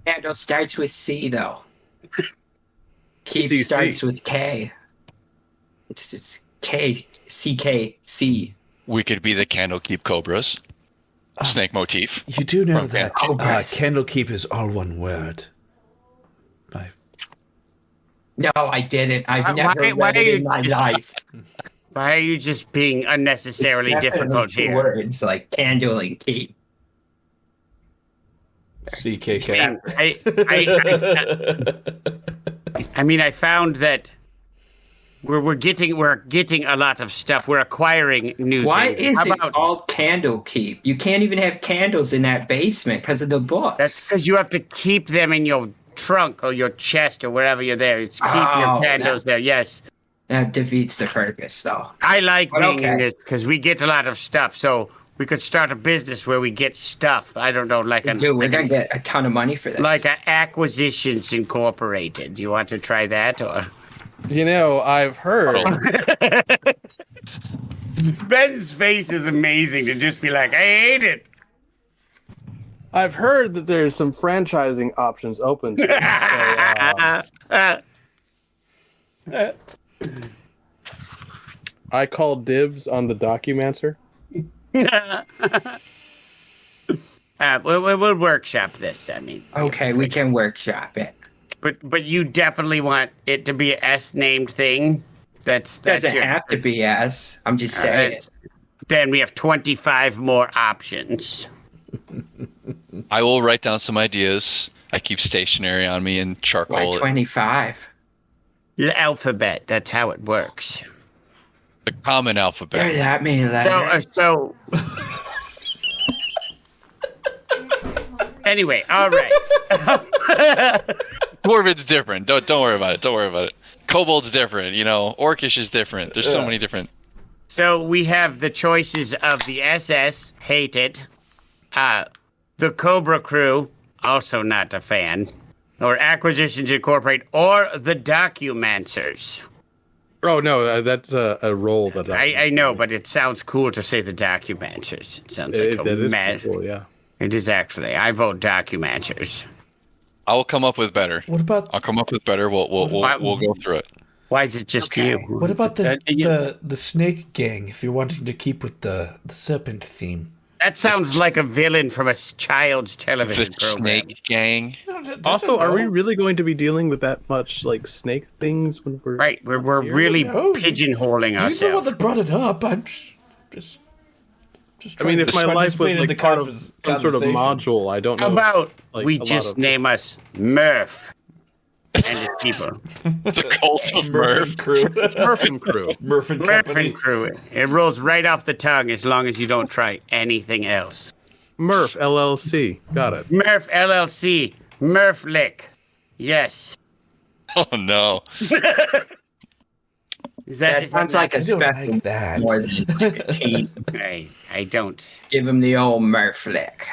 Candle starts with C, though. Keep CC. starts with K. It's K, C, K, C. We could be the Candlekeep Cobras. Snake motif. You do know From that Cobras. Candlekeep is all one word. By No, I didn't. I've never why read are it you in my just- life. Why are you just being unnecessarily It's difficult definitely two here? words like candle and keep. CKK. I mean, I found that we're getting a lot of stuff. We're acquiring new Why things. is How it about- called Candlekeep? You can't even have candles in that basement because of the books. That's because you have to keep them in your trunk or your chest or wherever you're there. It's keep your Oh, candles there. Yes, That defeats the purpose, though. I like But being in okay. this because we get a lot of stuff. So we could start a business where we get stuff. I don't know, like Dude, we're gonna get a ton of money for this. like a Acquisitions Incorporated. Do you want to try that or? I've heard. Ben's face is amazing to just be like, I hate it. I've heard that there's some franchising options open. To I call dibs on the Documancer. We'll workshop this. I mean, Okay, we can workshop it. but you definitely want it to be a S named thing. That's Doesn't your. have to be yes. I'm just saying. Then we have 25 more options. I will write down some ideas. I keep stationery on me and Why charcoal. 25? The alphabet. That's how it works. The common There are alphabet. that many So, letters. Anyway, all right. Dwarven's different. Don't worry about it. Don't worry about it. Kobold's different. Orcish is different. There's so many different. So we have the choices of the SS, hate it. The Cobra Crew, also not a fan. Or Acquisitions Incorporated, or the Documancers. Oh no, that's a role that I know, but it sounds cool to say the Documancers. It sounds like that is mad. cool, yeah. It is actually. I vote Documancers. I will come up with better. What about I'll come up with better. We'll go through it. Why is it just you? what about the snake gang? If you're wanting to keep with the serpent theme. That sounds like a villain from a child's The television program. snake gang. Also, are we really going to be dealing with that much like snake things when we're Right, we're really No. pigeonholing You're the one ourselves. that brought it up. I'm just I mean, if my life was participating in like part of some sort of conversation. module, I don't know. How about like, we a lot just of- name us Murph and his people? The cult of Murph Murph. and crew. Murphin crew. Murph and Murph company. and crew. It rolls right off the tongue as long as you don't try anything else. Murph LLC. Got it. Murph LLC. Murph Lick. Yes. Oh no. Is That sounds like a I don't special like that. more than like a team. I don't. Give him the old Murph flick.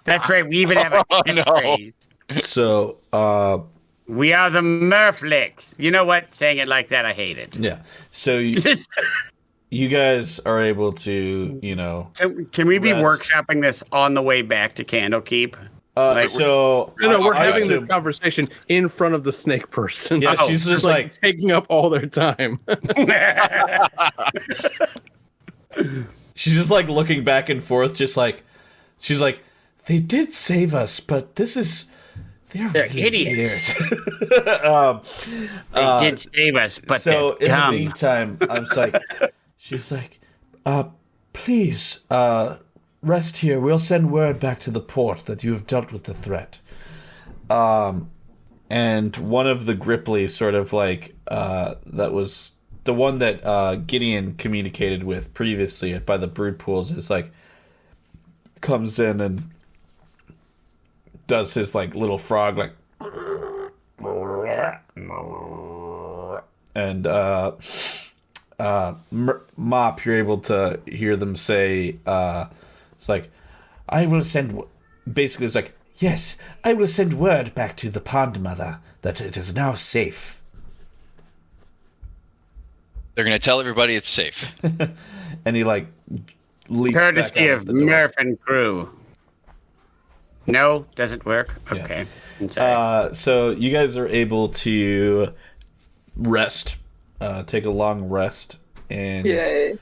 That's right. We even have a Oh, no. catchphrase. So, We are the Murph Licks. You know what? Saying it like that, I hate it. yeah. So you guys are able to, Can we be Rest. workshopping this on the way back to Candlekeep? so No, we're I having this assume- conversation in front of the snake person. Yeah, Oh, she's just like, taking up all their time. she's just like looking back and forth, she's like, they did save us, but they're really idiots. weird." They did save us, but So in they're the dumb. meantime, she's like, please, rest here. We'll send word back to the port that you have dealt with the threat. And one of the Grippli sort of like, that was the one that Gideon communicated with previously by the brood pools, is like, comes in and does his like little frog like, and Mop, you're able to hear them say, it's like, I will send, basically it's like, yes, I will send word back to the pond mother that it is now safe. They're going to tell everybody it's safe. And he, like, leaps Courtesy back out of the door. Murph and crew. No, doesn't work. Yeah. Okay. I'm sorry. So you guys are able to rest, take a long rest, and Yay.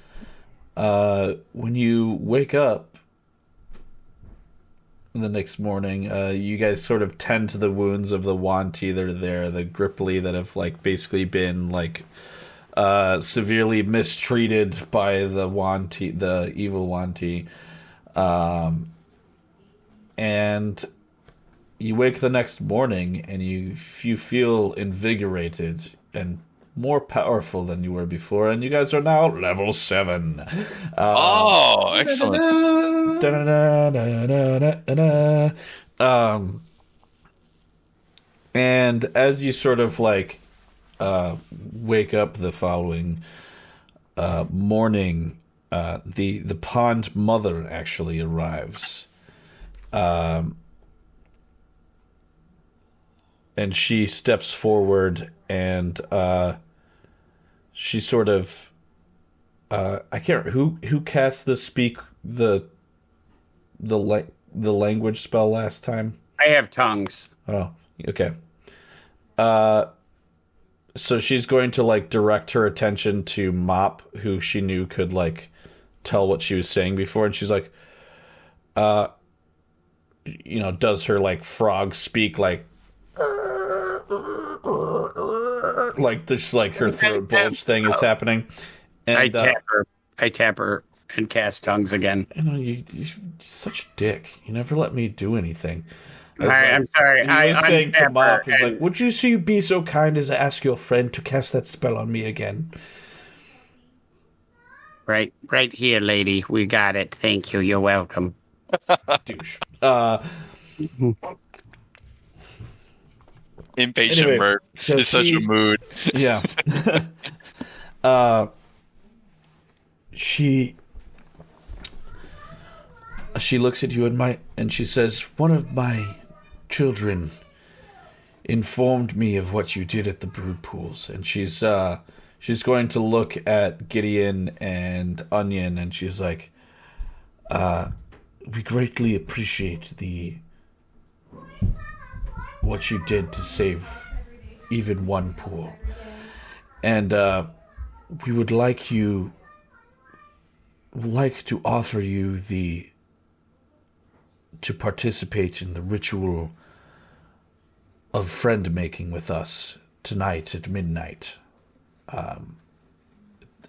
when you wake up the next morning, you guys sort of tend to the wounds of the Wanti that are there, the Grippli that have like basically been like severely mistreated by the Wanti, the evil Wanti, and you wake the next morning and you feel invigorated and more powerful than you were before, and you guys are now level 7. Oh, excellent. And as you sort of like wake up the following morning, the pond mother actually arrives. And she steps forward and she sort of I can't who cast the language spell last time? I have tongues. Oh, okay. So she's going to like direct her attention to Mop, who she knew could like tell what she was saying before, and she's like, does her like frog speak like this, like her throat bulge thing is happening, and I tap her and cast tongues again. You're such a dick. You never let me do anything. All right, I'm sorry. I was saying to untap Mop, her he's and- like, would you be so kind as to ask your friend to cast that spell on me again? right here, lady. We got it. Thank you. You're welcome. Douche. Impatient Anyway, Murph so is such a mood. Yeah. She looks at you and she says, one of my children informed me of what you did at the brood pools, and she's going to look at Gideon and Onion, and she's like, we greatly appreciate what you did to save even one pool, and we would like to offer you to participate in the ritual of friend making with us tonight at midnight, at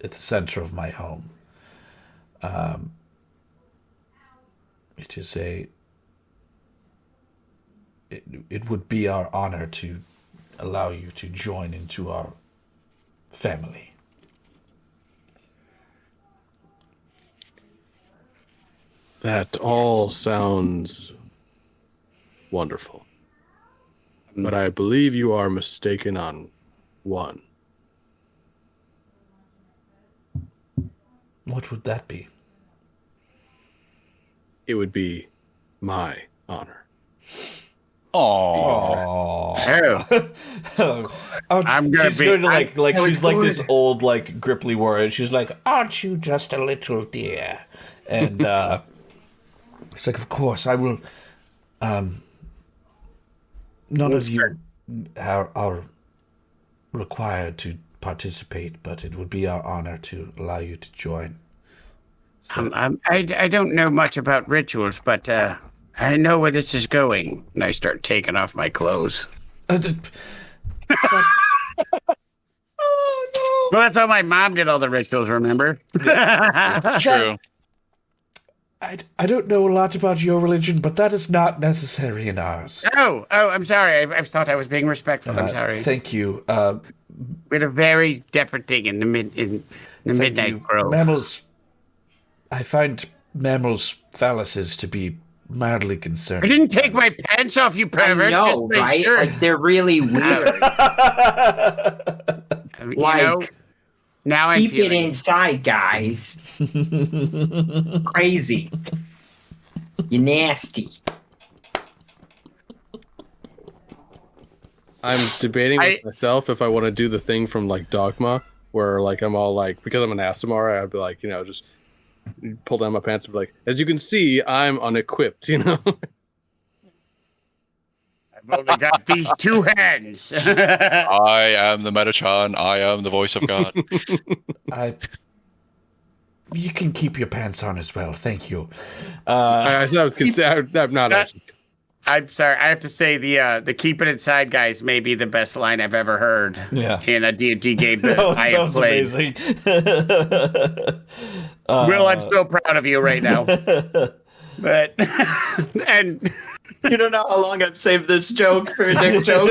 the center of my home. It would be our honor to allow you to join into our family. That all sounds wonderful. But I believe you are mistaken on one. What would that be? It would be my honor. Oh, I'm gonna she's be- going to I- she's like this old like Grippli warrior. She's like, aren't you just a little dear? And it's like, of course I will. None of you are required to participate, but it would be our honor to allow you to join. So, I don't know much about rituals, but I know where this is going. And I start taking off my clothes. Well, that's how my mom did all the rituals, remember? true. I don't know a lot about your religion, but that is not necessary in ours. Oh, I'm sorry. I thought I was being respectful. I'm sorry. Thank you. We had a very different thing in the Thank Midnight you. Grove. Mammals. I find mammals' phalluses to be mildly concerning. I didn't take my pants off, you I pervert. know, Just my right? shirt. Like, they're really weird. You know, Now I'm Keep it feeling inside, guys. Crazy. You nasty. I'm debating with myself if I want to do the thing from like Dogma, where like I'm all like, because I'm an Asimar, I'd be like, just pull down my pants and be like, as you can see, I'm unequipped, I've only got these two hands. I am the Metatron. I am the voice of God. You can keep your pants on as well. Thank you. I was considering. I'm not actually. I'm sorry. I have to say the keep it inside guys may be the best line I've ever heard in a D&D game that I have played. Amazing. Will, I'm so proud of you right now. But and You don't know how long I've saved this joke for a dick joke.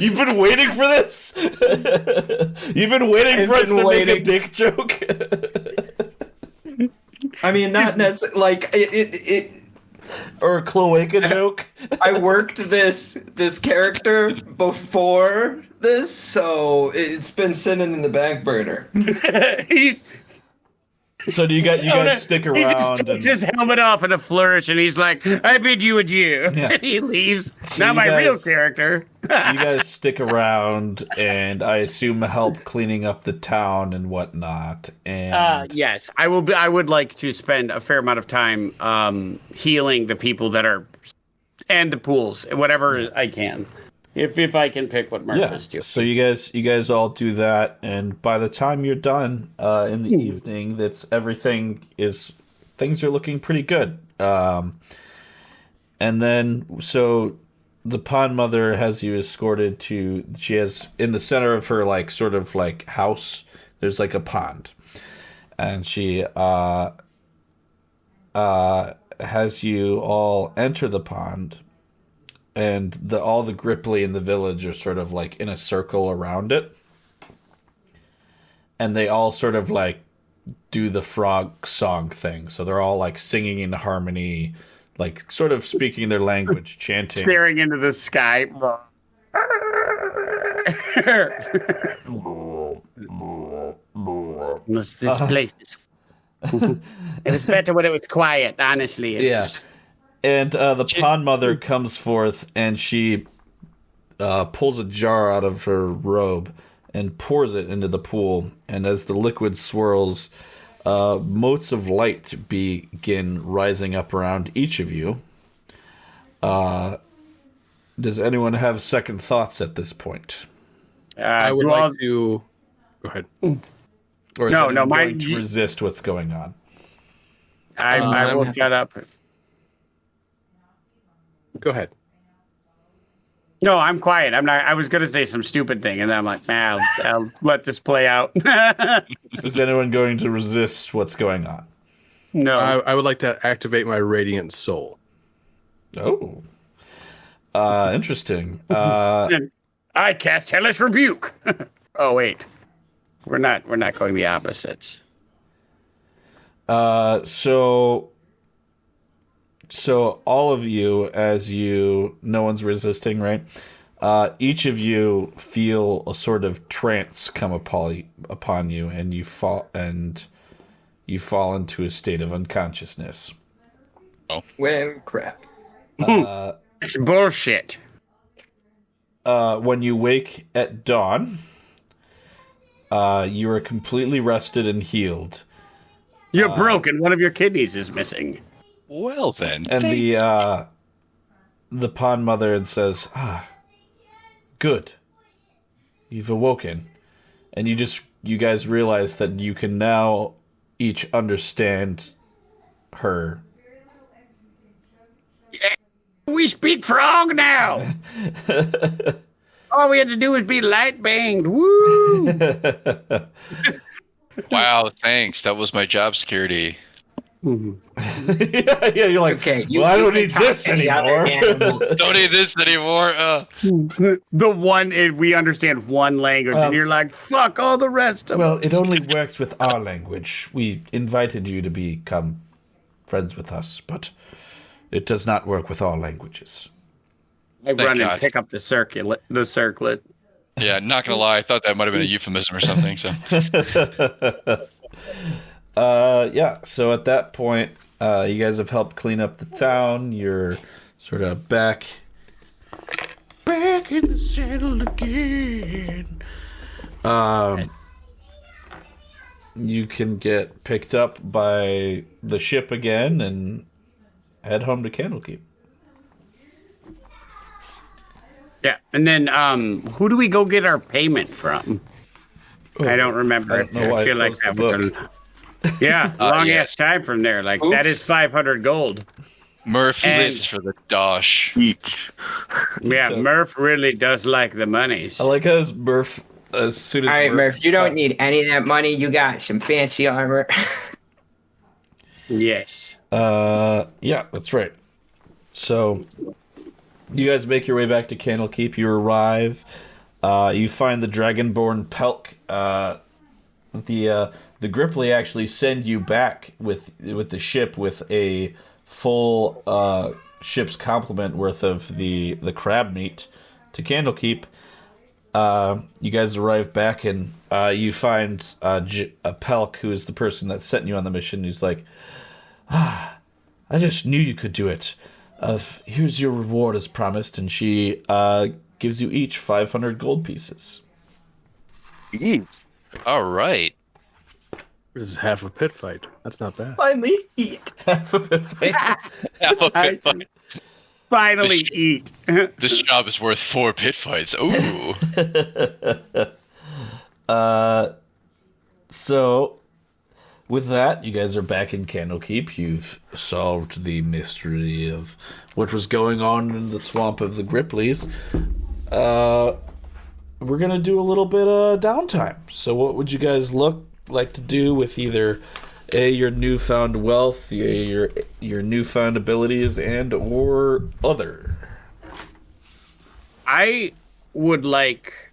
You've been waiting for this? You've been waiting for us to make a dick joke? I mean, not necessarily, like, it or a cloaca joke? I worked this character before this, so it's been sitting in the back burner. So do you guys stick around? He just takes his helmet off in a flourish, and he's like, "I bid you adieu," and he leaves. So Not my real character. You guys stick around, and I assume help cleaning up the town and whatnot. And Yes, I will. I would like to spend a fair amount of time healing the people that are, and the pools, whatever I can, if I can pick what Murphys do. So you guys all do that, and by the time you're done in the evening, things are looking pretty good. And then so the pond mother has you escorted to. She has in the center of her like sort of like house. There's like a pond, and she has you all enter the pond. And all the Grippli in the village are sort of like in a circle around it. And they all sort of like do the frog song thing. So they're all like singing in harmony, like sort of speaking their language, chanting. Staring into the sky. This place is... It was better when it was quiet, honestly. Yes. And the pond mother comes forth, and she pulls a jar out of her robe and pours it into the pool. And as the liquid swirls, motes of light begin rising up around each of you. Does anyone have second thoughts at this point? I would like to... Go ahead. Or is anyone going to resist what's going on? I will shut up. Go ahead. No, I'm quiet. I'm not. I was going to say some stupid thing, and then I'm like, nah, I'll let this play out. Is anyone going to resist what's going on? No. I would like to activate my Radiant Soul. Oh. Interesting. I cast Hellish Rebuke. Oh, wait. We're not going the opposites. So all of you, no one's resisting, right? Each of you feel a sort of trance come upon you, and you fall into a state of unconsciousness. Oh, Well, crap. It's bullshit. When you wake at dawn, you are completely rested and healed. You're broken. One of your kidneys is missing. well then. And the pond mother says, good. You've awoken. And you guys realize that you can now each understand her. We speak frog now. All we had to do was be light banged. Woo! Wow, thanks. That was my job security. yeah, you're like, Okay, I don't need this any other anymore. animals. Don't need this anymore. The one, we understand one language, and you're like, fuck all the rest of Well, it only works with our language. We invited you to become friends with us, but it does not work with all languages. I run God. and pick up the circlet. Yeah, not gonna lie, I thought that might have been a euphemism or something. So Yeah, so at that point, you guys have helped clean up the town. You're sort of back in the saddle again. You can get picked up by the ship again and head home to Candlekeep. Yeah, and then who do we go get our payment from? I don't remember. I don't know why I feel like closed that the was book. yeah, long yeah. ass time from there. Like that is Oops. 500 gold. Murph And- lives for the dosh. Each. Yeah, does. Murph really does like the monies. I like how Murph, as soon as All right, Murph, you don't need any of that money. You got some fancy armor. Yes. Yeah, that's right. So, you guys make your way back to Candlekeep. You arrive. You find the Dragonborn Pelk. The Grippli actually send you back with the ship with a full ship's complement worth of the crab meat to Candlekeep. You guys arrive back and you find a Pelk, who is the person that sent you on the mission. He's like, I just knew you could do it. Here's your reward as promised, and she gives you each 500 gold pieces. All right. This is half a pit fight. That's not bad. Finally, eat. Finally eat. This job is worth 4 pit fights. Ooh. So, with that, you guys are back in Candlekeep. You've solved the mystery of what was going on in the swamp of the Gripplis. We're gonna do a little bit of downtime. So, what would you guys like to do with either your newfound wealth, your newfound abilities, and or other? I would like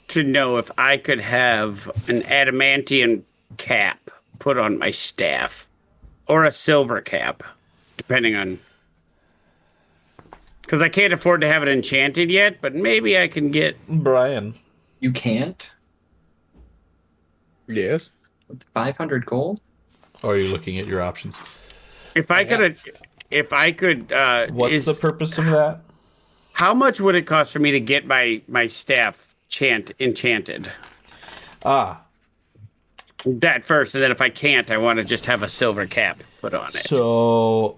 to know if I could have an adamantium cap put on my staff, or a silver cap, depending on. Because I can't afford to have it enchanted yet, but maybe I can get. Brian. You can't? Yes. With 500 gold? Or are you looking at your options? If I could. What's the purpose of that? How much would it cost for me to get my staff enchanted? That first, and then if I can't, I want to just have a silver cap put on it. So,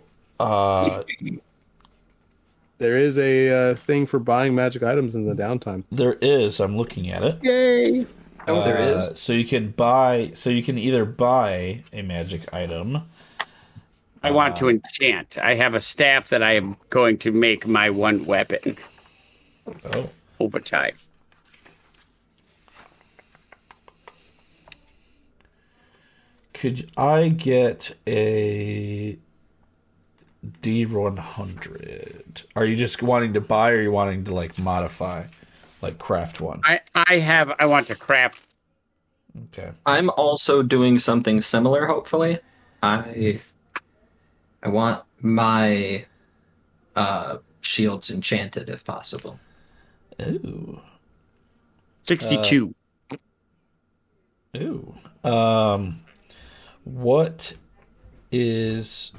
There is a thing for buying magic items in the downtime. there is. I'm looking at it. Yay! Oh, there is. So you can buy. So you can either buy a magic item. I want to enchant. I have a staff that I am going to make my one weapon Oh, over time. could I get a D100? Are you just wanting to buy, or are you wanting to like modify, like craft one? I want to craft. Okay. I'm also doing something similar, hopefully. I want my shields enchanted if possible. Ooh. 62. Ooh. What is...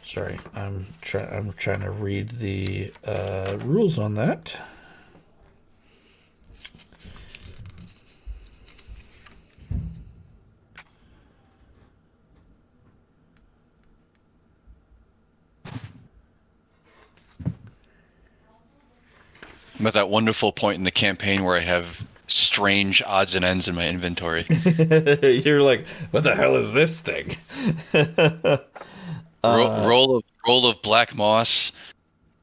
Sorry, I'm trying to read the rules on that. I'm at that wonderful point in the campaign where I have strange odds and ends in my inventory. You're like, what the hell is this thing? Roll of black moss,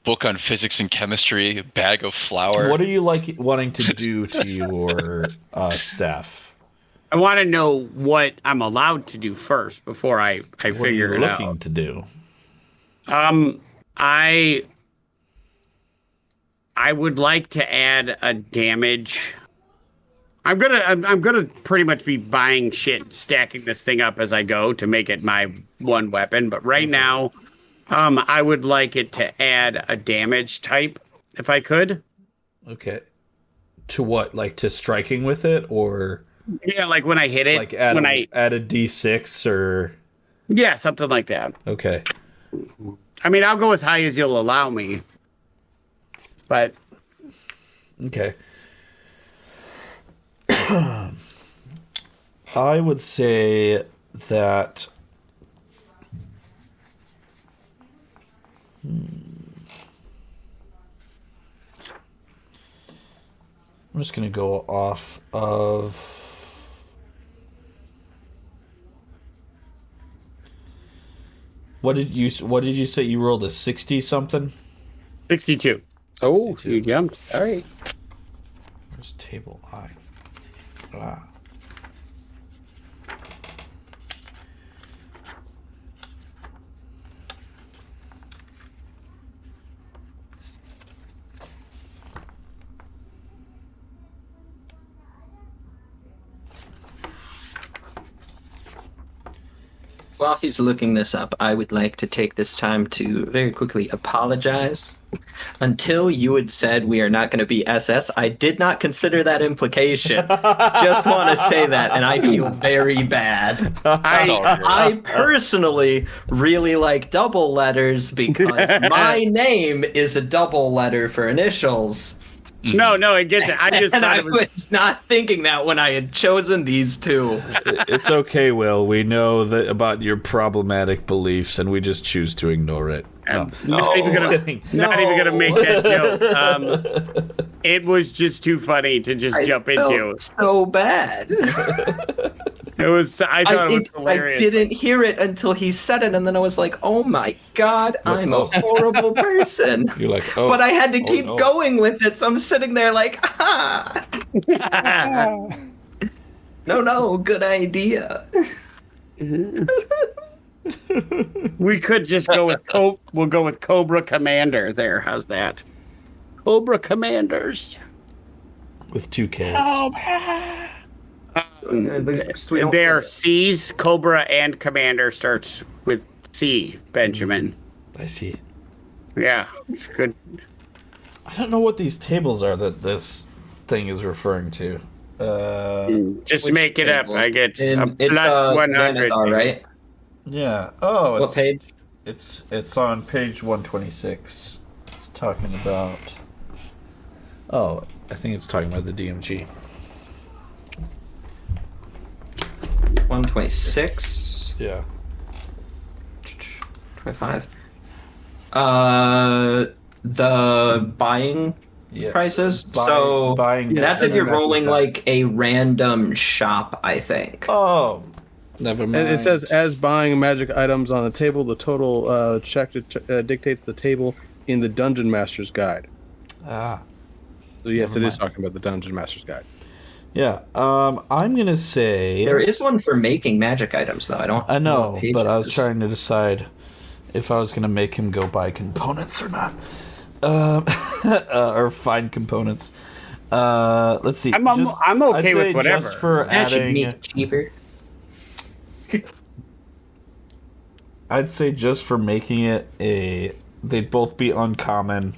book on physics and chemistry, bag of flour. What are you like wanting to do to your staff? I want to know what I'm allowed to do first before I What are you figure it looking out. to do? I would like to add a damage. I'm gonna pretty much be buying shit, stacking this thing up as I go to make it my one weapon. But right now, I would like it to add a damage type, if I could. Okay. To what? Like to striking with it, or Yeah, like when I hit it. like add a D6 or? Yeah, something like that. Okay. I mean, I'll go as high as you'll allow me. But Okay. I would say that. I'm just going to go off of. What did you say you rolled a 60 something? 62. Oh, you jumped. All right. Where's table I? Ah. While he's looking this up, I would like to take this time to very quickly apologize. Until you had said we are not going to be SS, I did not consider that implication. Just want to say that, and I feel very bad. I personally really like double letters because my name is a double letter for initials. No, it gets it. I just And thought I it was. was not thinking that when I had chosen these two. It's okay, Will. We know that about your problematic beliefs, and we just choose to ignore it. Not even gonna make that joke. It was just too funny to just jump into. So bad. It was. I thought it was I hilarious. didn't hear it until he said it, and then I was like, "Oh my god, I'm a horrible person." You're like, oh. But I had to keep no. going with it, so I'm sitting there like, "Ah, no, good idea." We could just go with we'll go with Cobra Commander there. How's that? Cobra Commanders. With 2 Ks. They're C's. Cobra and Commander starts with C. Benjamin. I see. Yeah, it's good. I don't know what these tables are that this thing is referring to. Just Which make it up. tables? I get a It's plus 100. Xanathar, right? Yeah. Oh, What page? It's on page 126. It's talking about. Oh, I think it's talking about the DMG. 126. Yeah. 25. The buying Yeah. prices. Buying- buying- that's if you're Yeah. rolling like a random shop, I think. Oh, never mind. It says, as buying magic items on the table, the total check dictates the table in the Dungeon Master's Guide. Ah. So yes, it is talking about the Dungeon Master's Guide. Yeah. I'm gonna say. There is one for making magic items, though. I know, what page but it I was is. trying to decide if I was gonna make him go buy components or not, or find components. Let's see. I'm okay I'd with say whatever. Just for That should adding, be cheaper. I'd say just for making it they'd both be uncommon.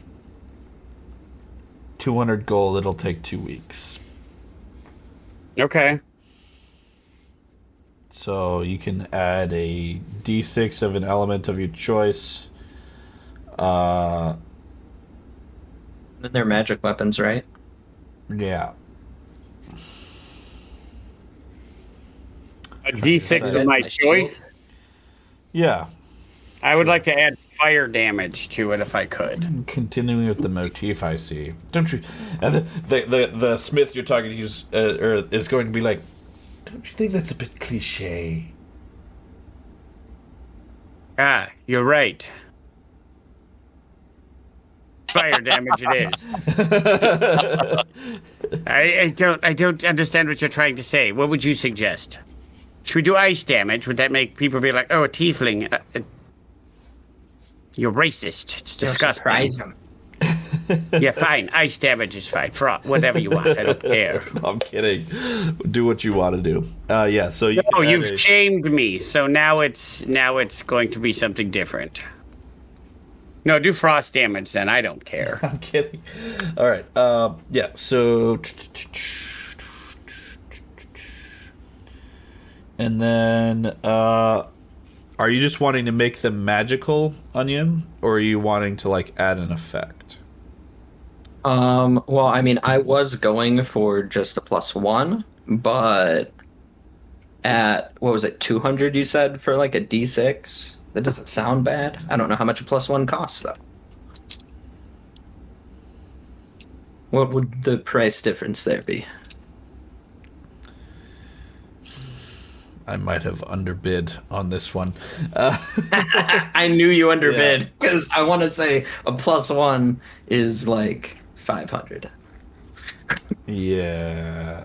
200 gold. It'll take 2 weeks. Okay. So you can add a D6 of an element of your choice. Then they're magic weapons, right? Yeah. A D6 of my choice. Yeah. I would like to add fire damage to it if I could. Continuing with the motif, I see. Don't you? And the smith you're talking to is going to be like, don't you think that's a bit cliche? Ah, you're right. Fire damage it is. I don't understand what you're trying to say. What would you suggest? Should we do ice damage? Would that make people be like, oh, a tiefling? You're racist. It's disgusting. Surprise him. Yeah, fine. Ice damage is fine. Whatever you want. I don't care. I'm kidding. Do what you want to do. Yeah. So you. Oh, can add you've shamed me. So now it's going to be something different. No, do frost damage then. I don't care. I'm kidding. All right. Yeah. So, and then, are you just wanting to make them magical, Onion, or are you wanting to like add an effect? Well, I mean, I was going for just a +1, but at, what was it, 200 you said for like a D6? That doesn't sound bad. I don't know how much a +1 costs, though. What would the price difference there be? I might have underbid on this one. I knew you underbid, because I want to say a +1 is like 500. Yeah.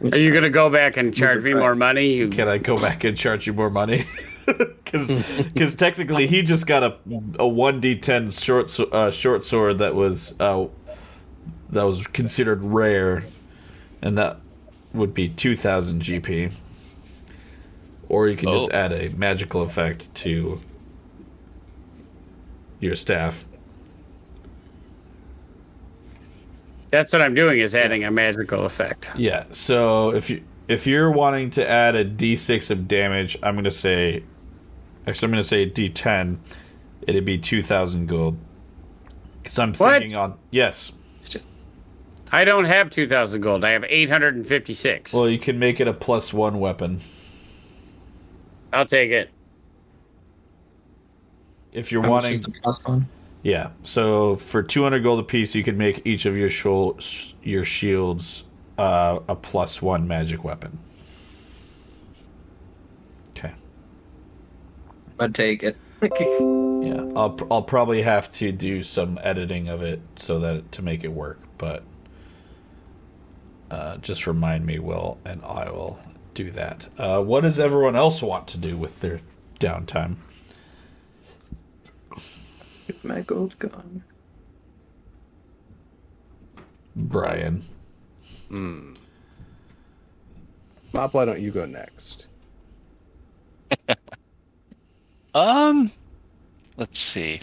Are you going to go back and charge me more money? Can I go back and charge you more money? Because technically he just got a 1d10 short sword that was considered rare, and that would be 2,000 GP. Or you can just add a magical effect to your staff. That's what I'm doing, is adding a magical effect. Yeah. So if you're wanting to add a d6 of damage, I'm gonna say a d10. It'd be 2,000 gold. Because I'm thinking on yes. I don't have 2,000 gold. I have 856. Well, you can make it a +1 weapon I'll take it. if you're How much wanting. is the +1? Yeah. So for 200 gold apiece, you can make each of your shields a +1 magic weapon. Okay. I'd take it. Yeah. I'll probably have to do some editing of it to make it work, but just remind me, Will, and I will do that. What does everyone else want to do with their downtime? Get my gold gun. Brian. Bob, why don't you go next? Let's see.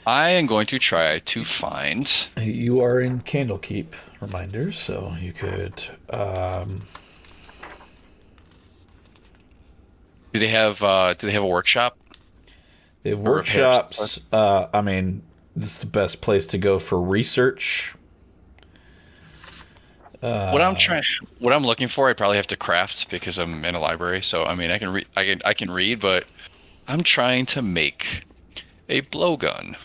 I am going to try to find. You are in Candlekeep, reminder, so you could. Do they have a workshop? They have Or repair workshops. I mean, this is the best place to go for research. What I'm looking for, I probably have to craft because I'm in a library. So I mean, I can read, but I'm trying to make a blowgun.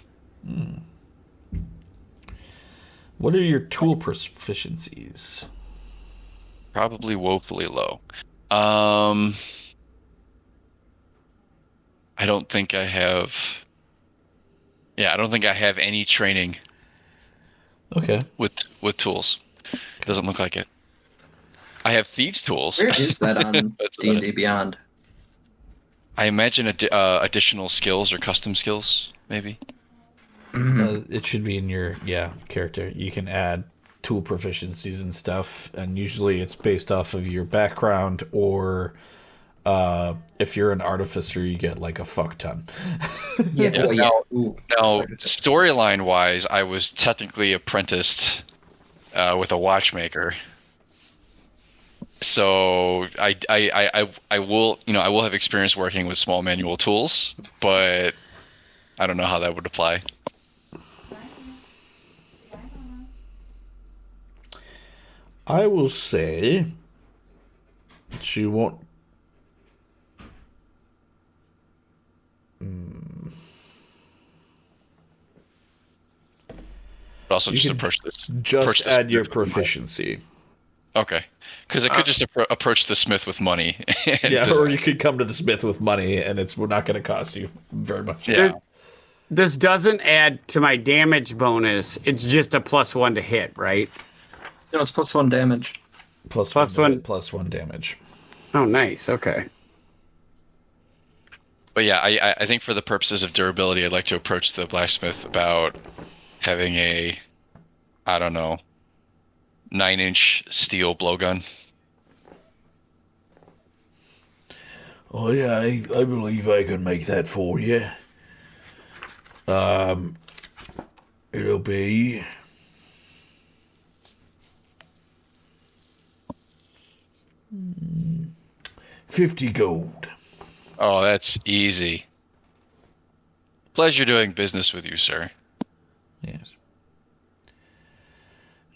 What are your tool proficiencies? Probably woefully low. I don't think I have. Yeah, I don't think I have any training Okay. with tools. Doesn't look like it. I have thieves' tools. Where is that on That's about D&D Beyond? I imagine additional skills or custom skills, maybe. It should be in your character. You can add tool proficiencies and stuff, and usually it's based off of your background, or if you're an artificer, you get like a fuck ton. Yeah. Yeah, Oh, yeah. Now, storyline wise, I was technically apprenticed with a watchmaker. So I will have experience working with small manual tools, but I don't know how that would apply. I will say she won't. But also You just can approach this. Just approach this add your with money. proficiency. Okay, because I could just approach the smith with money. And Yeah, just- or you could come to the smith with money, and it's not going to cost you very much. yeah. This doesn't add to my damage bonus. It's just a +1 to hit, right? No, it's +1 damage. Plus Plus one, one. plus 1 damage. Oh, nice. Okay. But yeah, I think for the purposes of durability, I'd like to approach the blacksmith about having a, I don't know, 9-inch steel blowgun. Oh yeah, I believe I can make that for you. It'll be 50 gold. Oh, that's easy. Pleasure doing business with you, sir. Yes.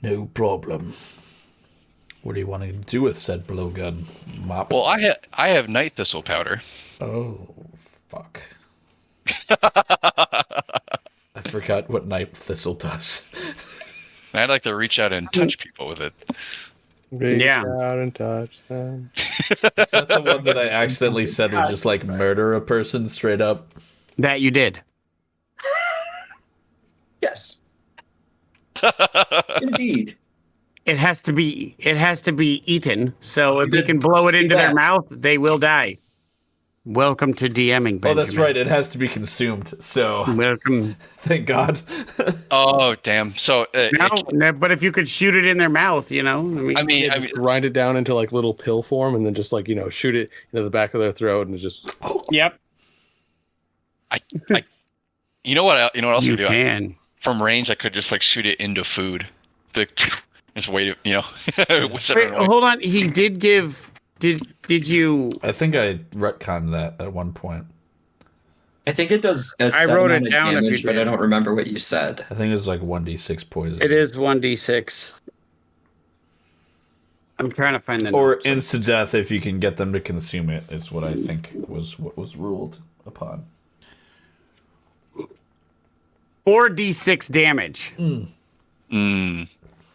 No problem. What do you want to do with said blowgun mop? Well, I have night thistle powder. Oh, fuck. I forgot what night thistle does. And I'd like to reach out and touch people with it. Reach Yeah. out and touch them. Is that the one that I accidentally said would just like murder a person straight up? That you did. Yes. Indeed. It has to be eaten. So if you can blow it into their mouth, they will die. Welcome to DMing, Benjamin. Oh, that's right. It has to be consumed. So Welcome. thank God. Oh, damn. So, No, but if you could shoot it in their mouth, I mean, Just grind it down into like little pill form, and then just like shoot it into the back of their throat, and just. Yep. you know what? You know what else You you could do? can. From range, I could just like shoot it into food. Just wait it, whisk it Wait, away. hold on. He did give. Did you? I think I retconned that at one point. I think it does a I set wrote it amount of down if damage, you but I did. don't remember what you said. I think it was like 1d6 poison. It is 1d6. I'm trying to find the Or notes. instant death if you can get them to consume it, is what I think was what was ruled upon. 4d6 damage.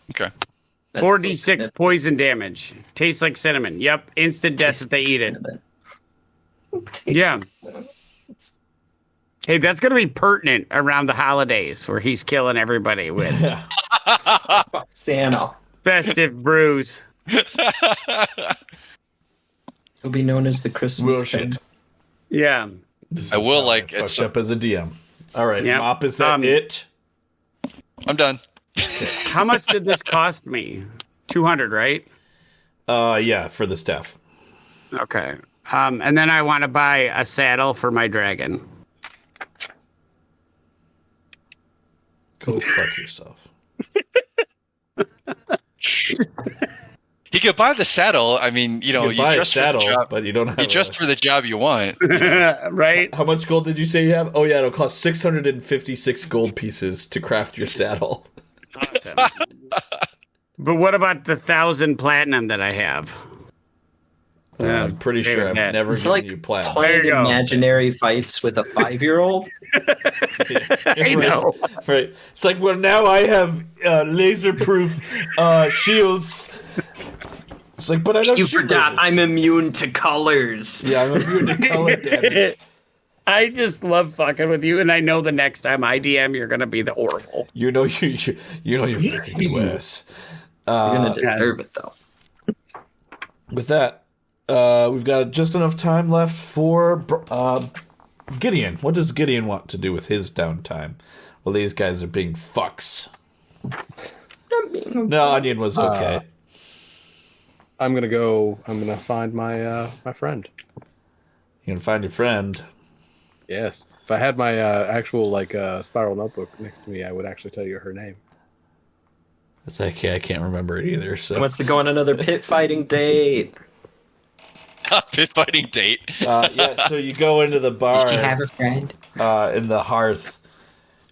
Okay. That's 4d6 significant. poison damage. Tastes like cinnamon. Yep. Instant death if they eat it. Yeah. Hey, that's going to be pertinent around the holidays where he's killing everybody with Santa. festive brews. It'll be known as the Christmas Bullshit. Pet. Yeah. This I is will how like- fucked it's- up as a DM. All right, Yep. Mop, is that it? I'm done. How much did this cost me? 200, right? Yeah, for the staff. Okay. And then I want to buy a saddle for my dragon. Go fuck yourself. He could buy the saddle. I mean, You can buy a saddle, for the job. but you don't have. You dressed for the job you want. Right? How much gold did you say you have? Oh yeah, it'll cost 656 gold pieces to craft your saddle. Awesome. But what about the 1,000 platinum that I have? I'm pretty okay sure with I've that. never It's given like you platinum. There playing you go. imaginary fights with a 5-year-old. I know. Right. It's like, well, now I have laser-proof shields. It's like, but I don't. You shoot forgot lasers. I'm immune to colors. Yeah, I'm immune to color damage. I just love fucking with you, and I know the next time I DM, you're gonna be the Oracle. You know you're making it worse. You're gonna deserve it though. With that, we've got just enough time left for Gideon. What does Gideon want to do with his downtime? Well, these guys are being fucks. No, Onion was okay. I'm gonna find my my friend. You're gonna find your friend. Yes. If I had my actual spiral notebook next to me, I would actually tell you her name. It's like, yeah, I can't remember it either. So Wants to go on another pit fighting date. Pit fighting date. yeah, so you go into the bar. Did you have a friend? In the hearth,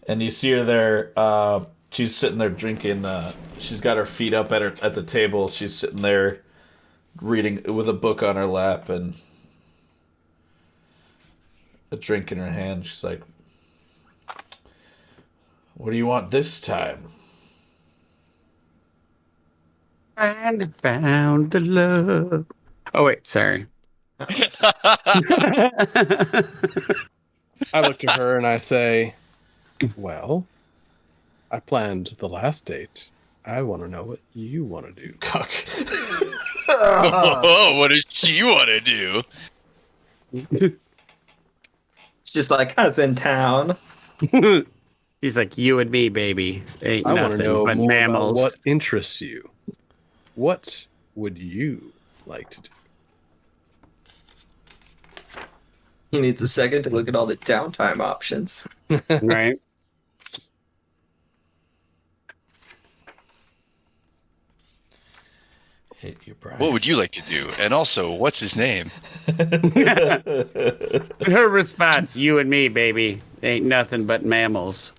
and you see her there. She's sitting there drinking. She's got her feet up at the table. She's sitting there reading with a book on her lap and a drink in her hand. She's like, "What do you want this time?" And found the love. Oh wait, sorry. I look to her and I say, "Well, I planned the last date. I want to know what you want to do." Cock. Oh, what does she want to do? It's just like, I was in town. He's like, you and me, baby. Ain't I want to nothing know but more mammals. about what interests you. What would you like to do? He needs a second to look at all the downtime options. Right. Hit you, Brian. What would you like to do? And also, what's his name? Her response, you and me, baby, ain't nothing but mammals.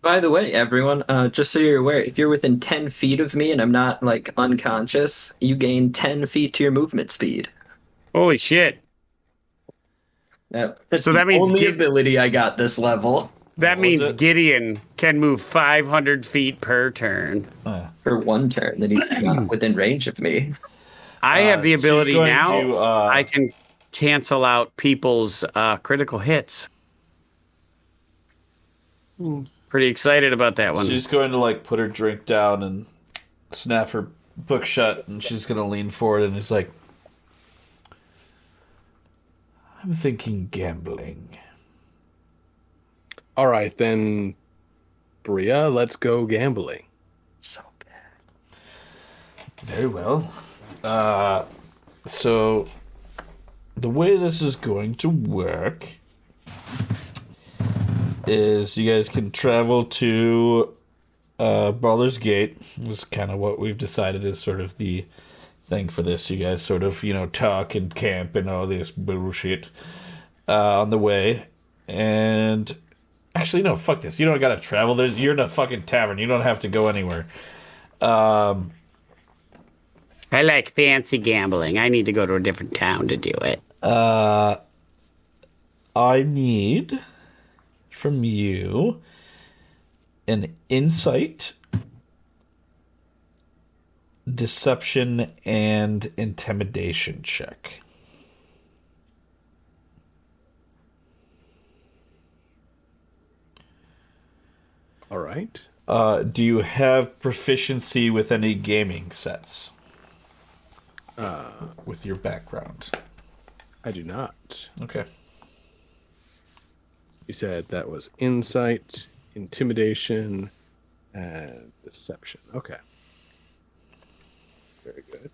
By the way, everyone, just so you're aware, if you're within 10 feet of me and I'm not, like, unconscious, you gain 10 feet to your movement speed. Holy shit. That's So that the means only get- ability I got this level. That What was means it? Gideon can move 500 feet per turn. For one turn, that he's not within range of me. I have the she's ability going now. to, I can cancel out people's critical hits. Pretty excited about that one. She's going to like put her drink down and snap her book shut, and she's going to lean forward and it's like, I'm thinking gambling. All right, then, Bria, let's go gambling. So bad. Very well. So the way this is going to work is you guys can travel to Baldur's Gate. This is kind of what we've decided is sort of the thing for this. You guys sort of, talk and camp and all this bullshit on the way. And actually, no, fuck this. You don't got to travel. You're in a fucking tavern. You don't have to go anywhere. I like fancy gambling. I need to go to a different town to do it. I need from you an insight, deception, and intimidation check. All right. Do you have proficiency with any gaming sets? With your background. I do not. Okay. You said that was insight, intimidation, and deception. Okay. Very good.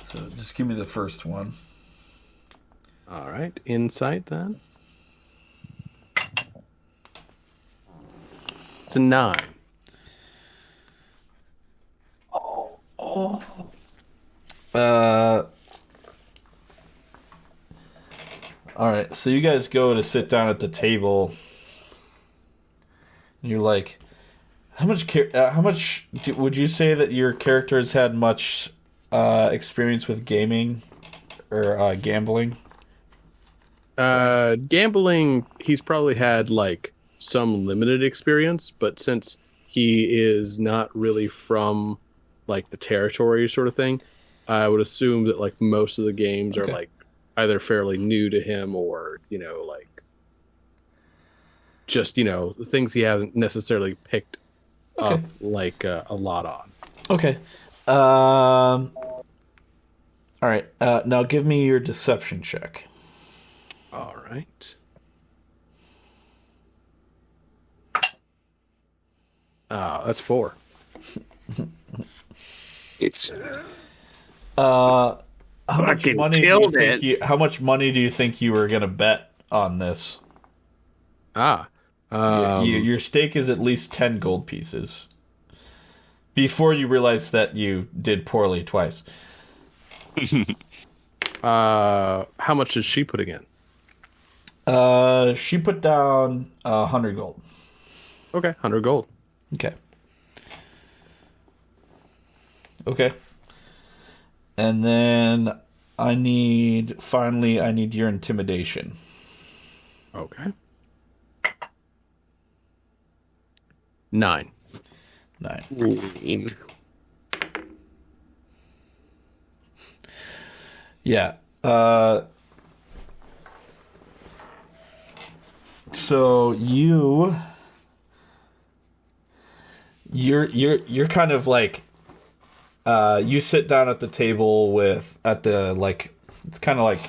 So just give me the first one. All right. Insight then. It's a 9. All right, so you guys go to sit down at the table. And you're like, how much would you say that your characters had much experience with gaming or gambling? Gambling, he's probably had like some limited experience, but since he is not really from like the territory sort of thing, I would assume that like most of the games are Okay. like either fairly new to him or, like just, the things he hasn't necessarily picked up like a lot on. Okay. All right. Now give me your deception check. All right. That's 4. It's How much Fucking money killed it. how much money do you think you were gonna bet on this? Your stake is at least 10 gold pieces. Before you realize that you did poorly twice. How much is she putting in? She put down 100 gold. Okay, 100 gold. Okay. Okay. And then I need your intimidation. Okay. 9. 9. Yeah. So you're kind of like you sit down at the table It's kind of like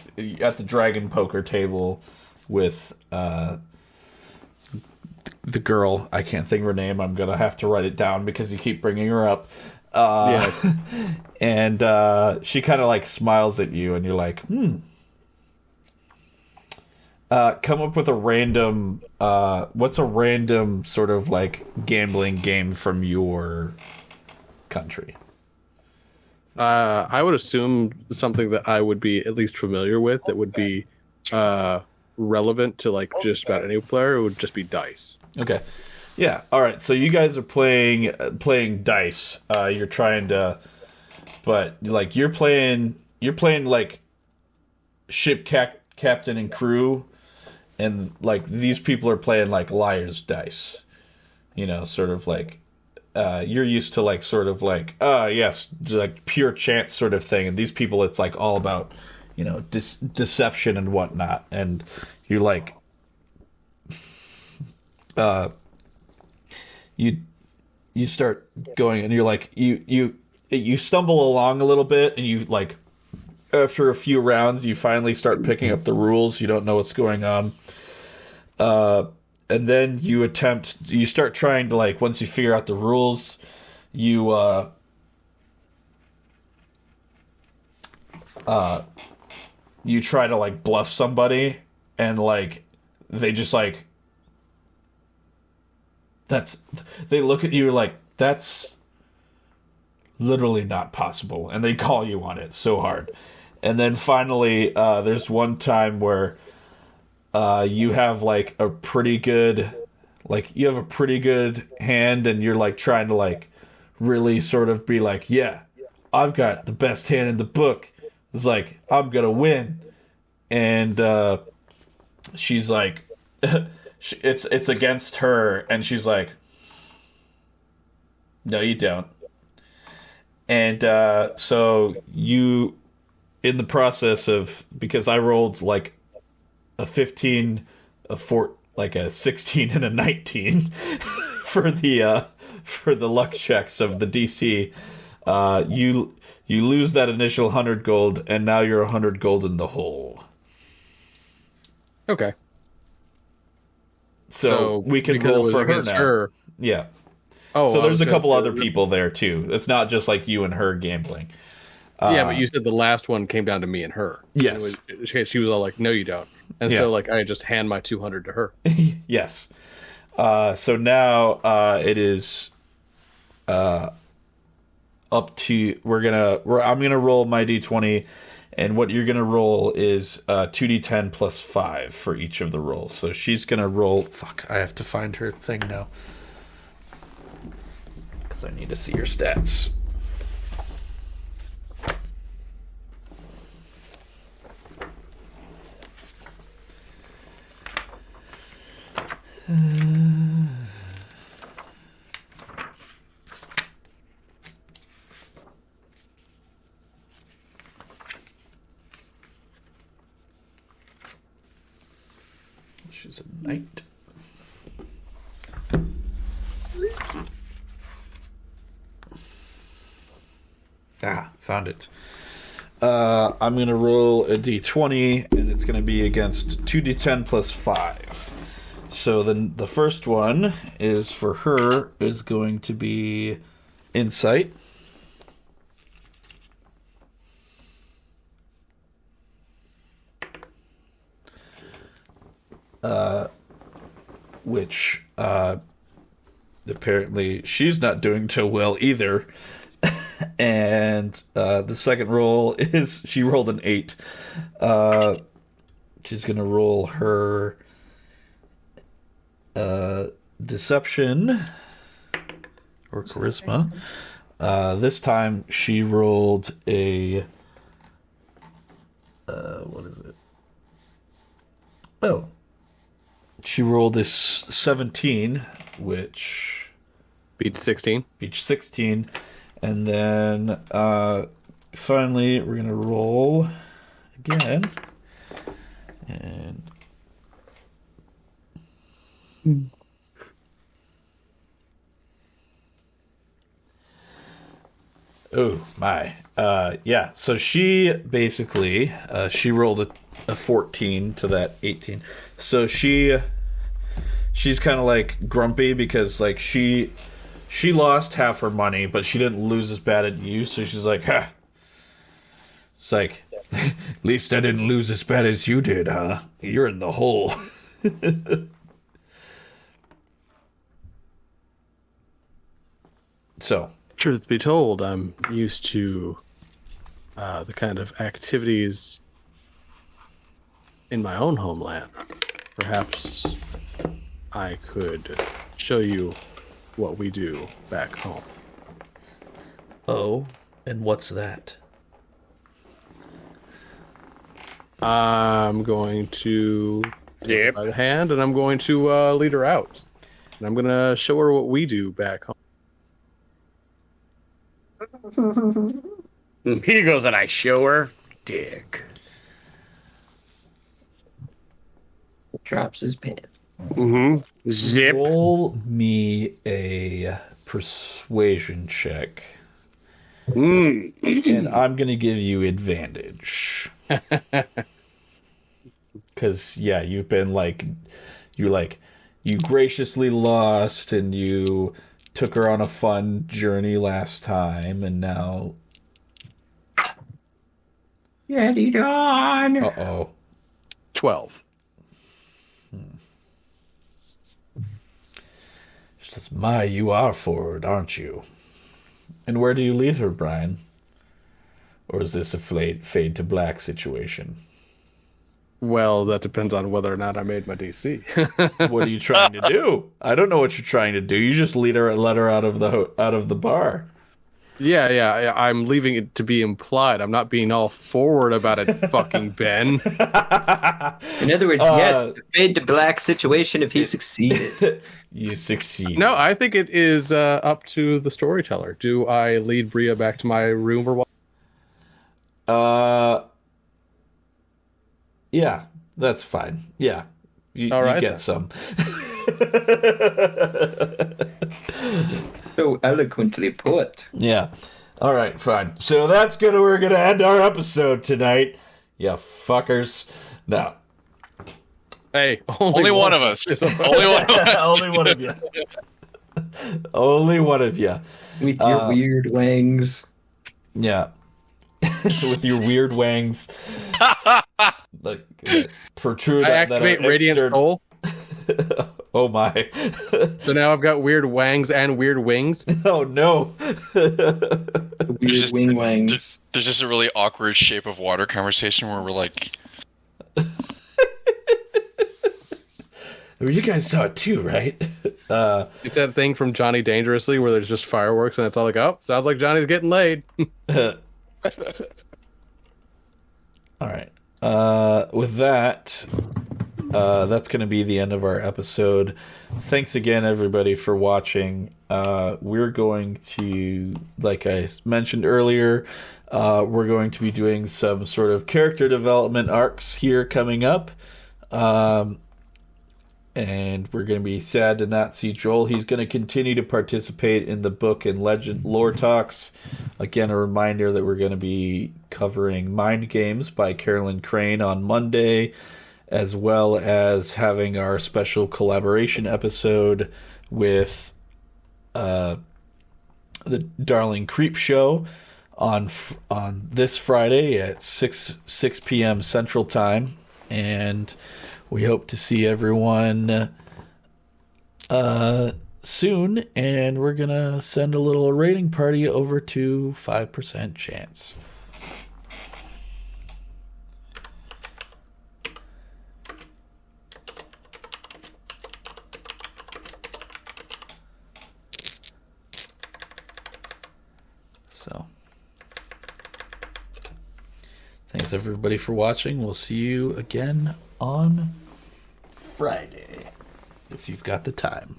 at the dragon poker table with the girl. I can't think of her name. I'm gonna have to write it down because you keep bringing her up. And she kind of like smiles at you, and you're like, come up with a random. What's a random sort of like gambling game from your country? I would assume something that I would be at least familiar with that would be relevant to like just about any player. It would just be dice. Okay. Yeah. All right. So you guys are playing dice. You're trying to, but like you're playing like ship captain and crew, and like these people are playing like liar's dice. You know, sort of like you're used to like sort of like yes, like pure chance sort of thing, and these people it's like all about deception and whatnot, and you're like you start going and you're like you stumble along a little bit, and you like after a few rounds you finally start picking up the rules. You don't know what's going on, and then you start trying to like once you figure out the rules you try to like bluff somebody, and like they just like they look at you like that's literally not possible, and they call you on it so hard. And then finally there's one time where you have like a pretty good hand, and you're like trying to like really sort of be like, yeah, I've got the best hand in the book. It's like I'm gonna win. And she's like it's against her, and she's like, no you don't. And so you, in the process of, because I rolled like a 15, a 16 and a 19 for the luck checks of the DC, you lose that initial 100 gold, and now you're 100 gold in the hole. Okay. So we can roll for her now. Yeah. Oh, so there's a couple other people there too. It's not just like you and her gambling. Yeah, but you said the last one came down to me and her. Yes. She was all like, "No, you don't," and so like I just hand my 200 to her. Yes. So now it is up to I'm gonna roll my d20, and what you're gonna roll is 2d10 plus 5 for each of the rolls. So she's gonna roll. Fuck! I have to find her thing now because I need to see her stats. She's a knight. Found it. I'm going to roll a d20, and it's going to be against 2d10 plus 5. So then the first one is for her is going to be insight. Which apparently she's not doing too well either. And the second roll is she rolled an 8. She's gonna roll her deception or charisma. This time she rolled a what is it? Oh, she rolled this 17, which Beats 16. Beats 16. And then finally we're going to roll again. And oh my. Yeah, so she basically she rolled a 14 to that 18. So she's kind of like grumpy because like she lost half her money, but she didn't lose as bad as you. So she's like, "Ha." It's like, at least I didn't lose as bad as you did, huh? You're in the hole. So, Truth be told, I'm used to the kind of activities in my own homeland. Perhaps I could show you what we do back home. oh, and what's that? I'm going to take her by the hand, and I'm going to lead her out. And I'm going to show her what we do back home. He goes and I show her dick. Drops his pants. Mm-hmm. Zip. Roll me a persuasion check. Mm. And I'm going to give you advantage. Because, yeah, you've been like, you graciously lost and you took her on a fun journey last time, and now. Get it on. Uh-oh. 12. She says, "My, you are forward, aren't you?" And where do you lead her, Brian? Or is this a fade to black situation? Well, that depends on whether or not I made my DC. What are you trying to do? I don't know what you're trying to do. You just let her out of the bar. Yeah, I'm leaving it to be implied. I'm not being all forward about it, fucking Ben. In other words, yes, fade to black situation if he succeeded. You succeed. No, I think it is up to the storyteller. Do I lead Bria back to my room or what? Yeah, that's fine. Yeah. You right, get then. some. So eloquently put. Yeah. All right, fine. So we're gonna end our episode tonight. You fuckers. No. Hey, Only one of us. Only one of us. Only one of you. Only one of you. With your weird wings. Yeah. With your weird wangs. Like protrude. I activate Radiant Soul. Oh my. So now I've got weird wangs and weird wings. Oh no. Weird wing wings. There's just a really awkward shape of water conversation where we're like, I mean, you guys saw it too, right? It's that thing from Johnny Dangerously where there's just fireworks and it's all like, oh, sounds like Johnny's getting laid. All right. With that, that's going to be the end of our episode. Thanks again, everybody, for watching. We're going to, like I mentioned earlier, we're going to be doing some sort of character development arcs here coming up. And we're going to be sad to not see Joel. He's going to continue to participate in the book and legend lore talks. Again, a reminder that we're going to be covering Mind Games by Carolyn Crane on Monday, as well as having our special collaboration episode with the Darling Creep Show on this Friday at 6 p.m. Central Time. And we hope to see everyone soon, and we're going to send a little rating party over to 5% Chance. So, thanks everybody for watching. We'll see you again on Friday, if you've got the time.